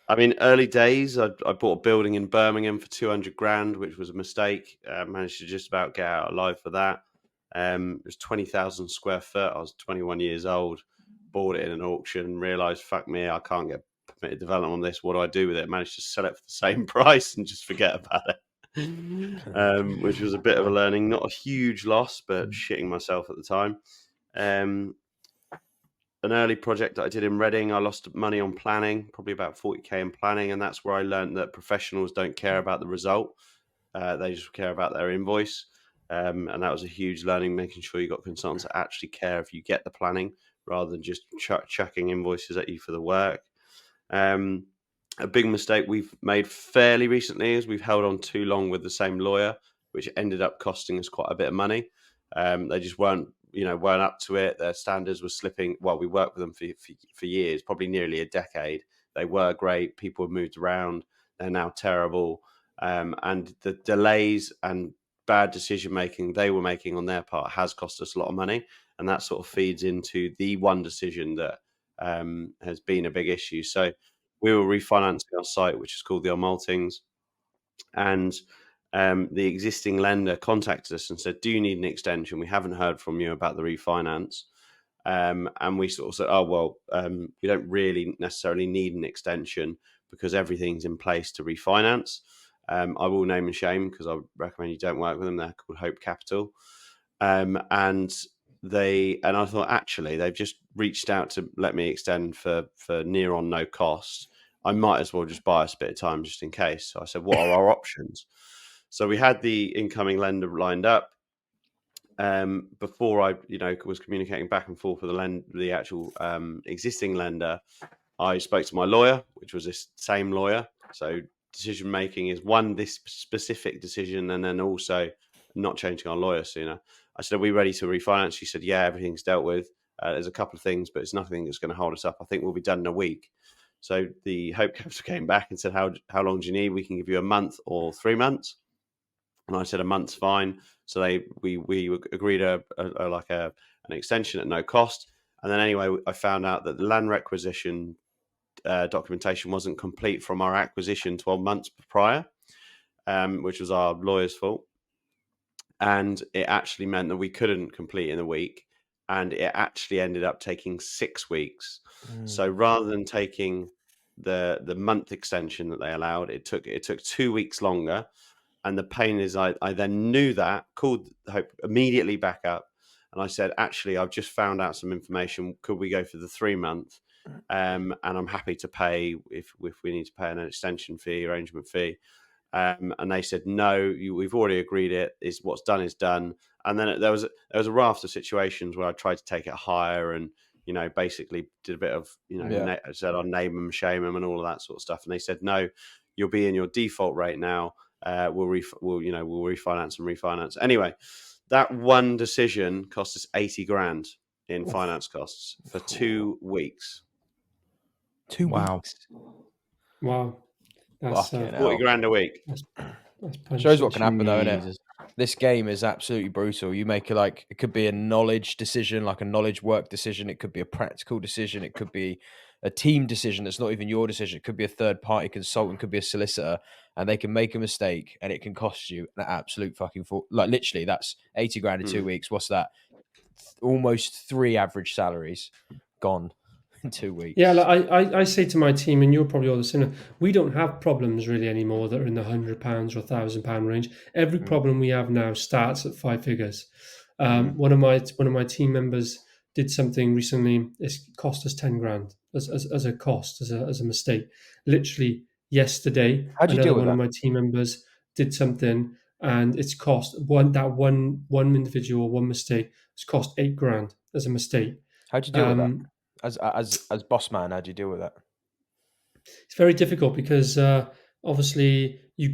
I mean, early days, I bought a building in Birmingham for 200 grand, which was a mistake. Managed to just about get out alive for that. It was 20,000 square foot. I was 21 years old, bought it in an auction, realised, fuck me, I can't get permitted development on this. What do I do with it? Managed to sell it for the same price and just forget about it, which was a bit of a learning. Not a huge loss, but shitting myself at the time. An early project that I did in Reading, I lost money on planning, probably about 40k in planning, and that's where I learned that professionals don't care about the result. They just care about their invoice. And that was a huge learning, making sure you got consultants that actually care if you get the planning rather than just chucking invoices at you for the work. A big mistake we've made fairly recently is we've held on too long with the same lawyer, which ended up costing us quite a bit of money. They just weren't up to it. Their standards were slipping. Well, we worked with them for years, probably nearly a decade. They were great. People have moved around. They're now terrible. And the delays and bad decision making they were making on their part has cost us a lot of money. And that sort of feeds into the one decision that has been a big issue. So we were refinancing our site, which is called the Maltings, and the existing lender contacted us and said, do you need an extension? We haven't heard from you about the refinance. And we sort of said, oh, well, we don't really necessarily need an extension because everything's in place to refinance. I will name and shame because I recommend you don't work with them. They're called Hope Capital. And I thought, actually, they've just reached out to let me extend for near on no cost. I might as well just buy us a bit of time just in case. So I said, what are our options? So we had the incoming lender lined up. Before I, was communicating back and forth with the actual existing lender, I spoke to my lawyer, which was this same lawyer. So decision making is this specific decision, and then also not changing our lawyer sooner. I said, are we ready to refinance? She said, yeah, everything's dealt with. There's a couple of things, but it's nothing that's going to hold us up. I think we'll be done in a week. So the Hope Capital came back and said, how long do you need? We can give you a month or 3 months. And I said a month's fine. So we agreed an extension at no cost. And then anyway, I found out that the land requisition documentation wasn't complete from our acquisition 12 months prior, which was our lawyer's fault. And it actually meant that we couldn't complete in a week. And it actually ended up taking 6 weeks. So rather than taking the month extension that they allowed, it took 2 weeks longer. And the pain is I then knew that, called Hope immediately back up. And I said, actually, I've just found out some information. Could we go for the 3 month? And I'm happy to pay if we need to pay an extension fee, arrangement fee. And they said, no, we've already agreed it. Is what's done is done. And then there was a raft of situations where I tried to take it higher and, basically did a bit of, said I'll name them, shame them and all of that sort of stuff. And they said, no, you'll be in your default rate now. We'll refinance and refinance. Anyway, that one decision cost us 80 grand in finance costs for 2 weeks. 2 weeks. Wow. That's 40 grand a week. that's Shows what can happen, though, innit? this game is absolutely brutal. You make it could be a knowledge decision, like a knowledge work decision. It could be a practical decision. It could be a team decision that's not even your decision. It could be a third party consultant, could be a solicitor, and they can make a mistake and it can cost you an absolute fucking like literally that's 80 grand in 2 weeks. What's that? Almost 3 average salaries gone in 2 weeks. Yeah, like I say to my team, and you're probably all the same. We don't have problems really anymore that are in the £100 or £1,000 range. Every problem we have now starts at 5 figures. One of my team members did something recently. It cost us 10 grand as a cost, as a mistake. Literally yesterday, How'd you another deal with one of that? my team members did something, and it's cost one individual, one mistake. It's cost 8 grand as a mistake. How'd you deal with that? As boss man, how'd you deal with that? It's very difficult because obviously you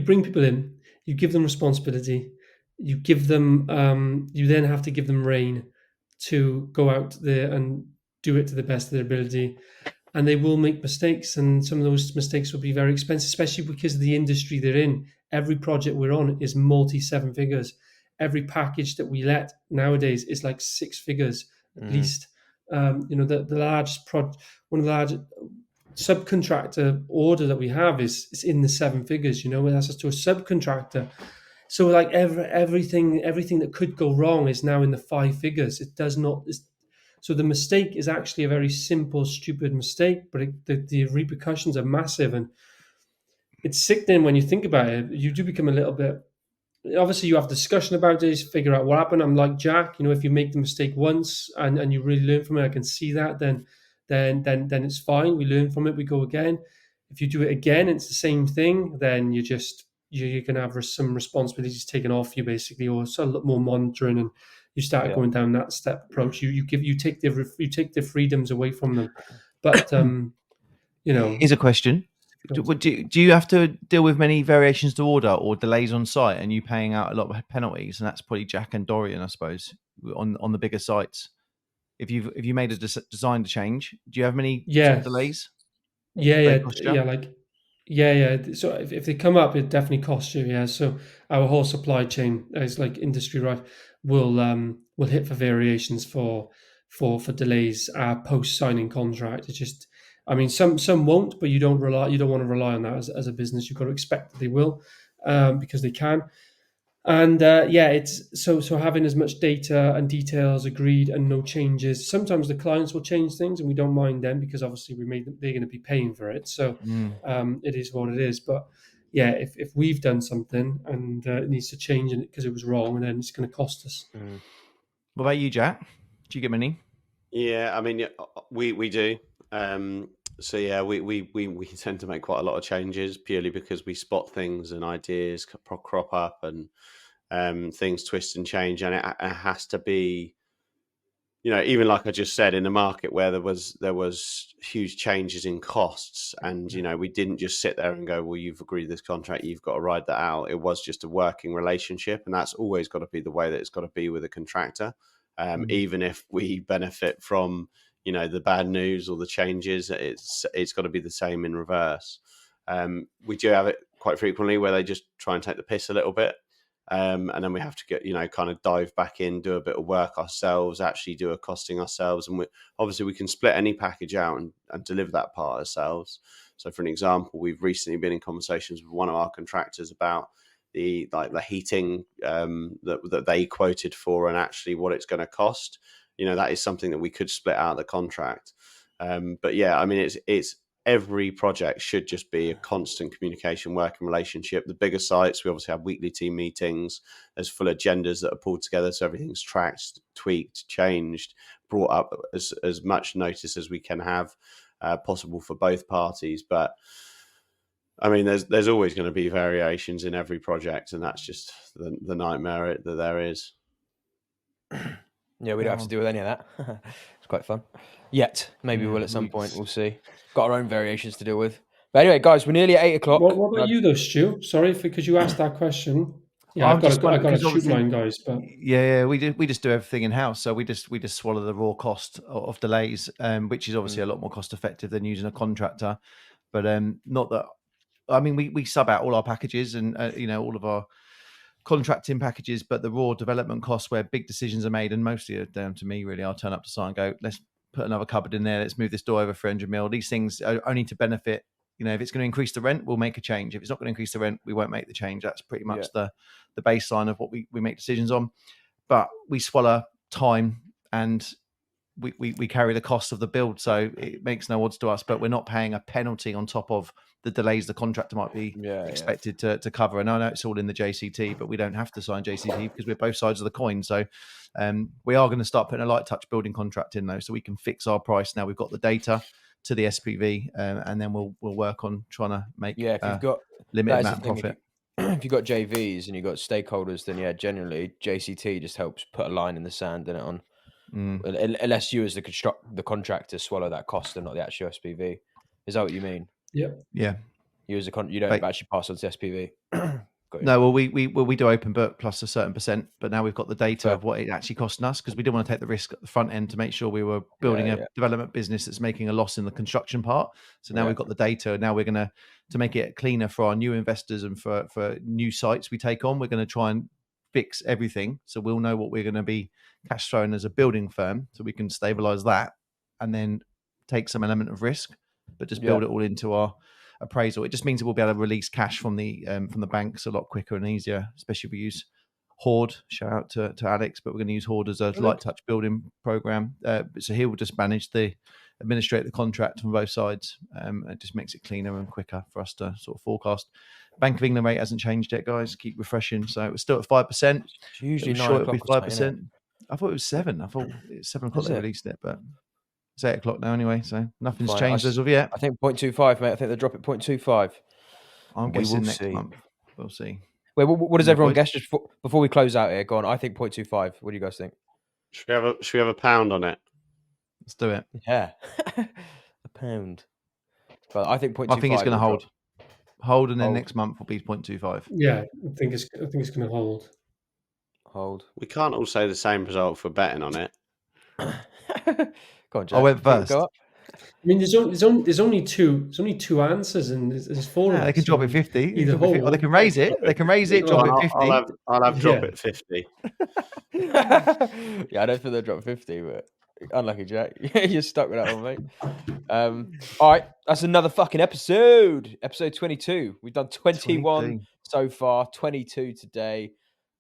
bring people in, you give them responsibility, you give them you then have to give them rein to go out there and do it to the best of their ability, and they will make mistakes, and some of those mistakes will be very expensive, especially because of the industry they're in. Every project we're on is multi 7 figures. Every package that we let nowadays is like 6 figures at least. The largest one of the largest subcontractor order that we have is in the 7 figures. That's just to a subcontractor. So like everything that could go wrong is now in the 5 figures. It does not. So the mistake is actually a very simple, stupid mistake, but the repercussions are massive, and it's sickening when you think about it. You do become a little bit. Obviously, you have discussion about this, figure out what happened. I'm like Jack. If you make the mistake once and you really learn from it, I can see that. Then it's fine. We learn from it. We go again. If you do it again, it's the same thing. Then you can have some responsibilities taken off you basically, or a lot more monitoring, and you start going down that step approach. You take the freedoms away from them. But Here's a question. Do you have to deal with many variations to order or delays on site, and you paying out a lot of penalties? And that's probably Jack and Dorian, I suppose, on the bigger sites. If you made a design change, do you have many sort of delays? So if they come up, it definitely costs you. Yeah. So our whole supply chain is like industry right will hit for variations for delays post signing contract. It's just, I mean, some won't, but you don't want to rely on that as a business. You've got to expect that they will, because they can. And it's so having as much data and details agreed and no changes. Sometimes the clients will change things, and we don't mind them because obviously they're going to be paying for it. So it is what it is. But yeah, if we've done something and it needs to change because it was wrong, and then it's going to cost us. What about you, Jack? Do you get many? Yeah, I mean, we do. So yeah, we tend to make quite a lot of changes purely because we spot things and ideas crop up and things twist and change, and it has to be, even like I just said, in the market where there was huge changes in costs, and we didn't just sit there and go, well, you've agreed this contract, you've got to ride that out. It was just a working relationship, and that's always got to be the way that it's got to be with a contractor. Even if we benefit from the bad news or the changes, it's got to be the same in reverse. We do have it quite frequently where they just try and take the piss a little bit, and then we have to get kind of dive back in, do a bit of work ourselves, actually do a costing ourselves, and we can split any package out and deliver that part ourselves. So for an example, we've recently been in conversations with one of our contractors about the heating that they quoted for, and actually what it's going to cost. That is something that we could split out of the contract. But yeah, I mean, it's every project should just be a constant communication, working relationship. The bigger sites, we obviously have weekly team meetings. There's full agendas that are pulled together, so everything's tracked, tweaked, changed, brought up as much notice as we can have possible for both parties. But I mean, there's always going to be variations in every project, and that's just the nightmare that there is. Yeah, we don't have to deal with any of that. It's quite fun. Yet, maybe we'll at some point. We'll see. Got our own variations to deal with. But anyway, guys, we're nearly at 8 o'clock. What about you though, Stu? Sorry, because you asked that question. Yeah, I've got to shoot mine, guys. But yeah, we just do everything in house. So we just swallow the raw cost of delays, which is obviously a lot more cost effective than using a contractor. But not that I mean, we sub out all our packages and all of our contracting packages, but the raw development costs where big decisions are made, and mostly are down to me really. I'll turn up to site and go, let's put another cupboard in there, let's move this door over 300 mil. These things are only to benefit, if it's going to increase the rent, we'll make a change. If it's not going to increase the rent, we won't make the change. That's pretty much the baseline of what we make decisions on. But we swallow time, and we carry the cost of the build, so it makes no odds to us, but we're not paying a penalty on top of the delays the contractor might be expected to cover. And I know it's all in the JCT, but we don't have to sign JCT because we're both sides of the coin. So we are going to start putting a light touch building contract in though, so we can fix our price. Now we've got the data to the SPV, and then we'll work on trying to make if you've got limited amount of profit. If you've got JVs and you've got stakeholders, then generally JCT just helps put a line in the sand in it on. Unless you as the contractor swallow that cost and not the actual SPV. Is that what you mean? Yep. Yeah. You as you don't actually pass on to SPV. No, well, we do open book plus a certain percent, but now we've got the data of what it actually costing us, because we didn't want to take the risk at the front end to make sure we were building a development business that's making a loss in the construction part. So now we've got the data. Now we're going to make it cleaner for our new investors and for new sites we take on. We're going to try and fix everything, so we'll know what we're going to be cash flowing as a building firm, so we can stabilize that and then take some element of risk, but just build it all into our appraisal. It just means that we'll be able to release cash from the banks a lot quicker and easier, especially if we use Horde. Shout out to Alex, but we're going to use Horde as a light touch building program. So he will just administrate the contract from both sides. It just makes it cleaner and quicker for us to sort of forecast. Bank of England rate hasn't changed yet, guys. Keep refreshing. So it was still at 5%. It's usually sure it'll be 5%. I thought it was 7. I thought it was 7 o'clock they released it, but it's 8 o'clock now anyway. So nothing's changed as of yet. I think 0.25, mate. I think they drop at 0.25. I'm guessing next month. We'll see. Wait, what does everyone guess just before we close out here? Go on. I think 0.25. What do you guys think? Should we have a pound on it? Let's do it. Yeah, a pound. But I think 0.25. I think it's going to hold, and then next month will be 0.25. Yeah, I think it's going to hold. We can't all say the same result for betting on it. Go on, Jack. I went first. Go up. I mean, there's only two answers, and there's 4. Yeah, they can drop it 50. Either hold. Or they can raise it. They can raise it, drop it 50. I'll have drop it 50. I don't think they'll drop 50, but unlucky, Jack. You're stuck with that one, mate. All right, that's another fucking episode. Episode 22. We've done 21 22. So far, 22 today.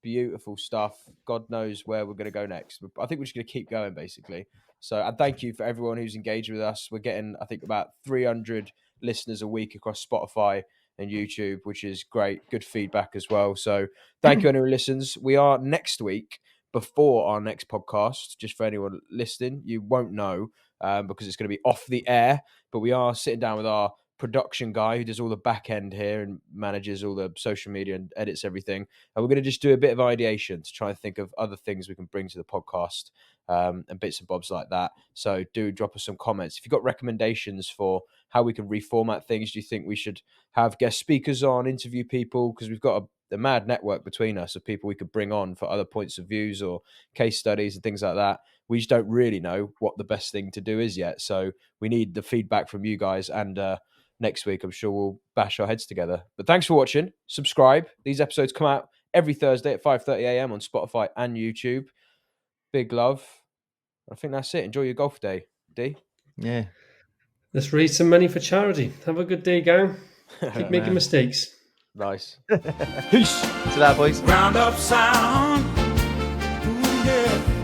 Beautiful stuff. God knows where we're going to go next. I think we're just going to keep going, basically. So, and thank you for everyone who's engaged with us. We're getting, I think, about 300 listeners a week across Spotify and YouTube, which is great. Good feedback as well. So thank you, anyone who listens. We are next week, before our next podcast, just for anyone listening. You won't know because it's going to be off the air, but we are sitting down with our production guy who does all the back end here and manages all the social media and edits everything. And we're going to just do a bit of ideation to try and think of other things we can bring to the podcast and bits and bobs like that. So do drop us some comments. If you've got recommendations for how we can reformat things, do you think we should have guest speakers on, interview people? Because we've got a mad network between us of people we could bring on for other points of views or case studies and things like that. We just don't really know what the best thing to do is yet. So we need the feedback from you guys, and next week, I'm sure we'll bash our heads together. But thanks for watching. Subscribe. These episodes come out every Thursday at 5:30 a.m. on Spotify and YouTube. Big love. I think that's it. Enjoy your golf day, D. Yeah. Let's raise some money for charity. Have a good day, gang. Keep making mistakes. Nice. Peace. To that, boys. Round up sound. Ooh, yeah.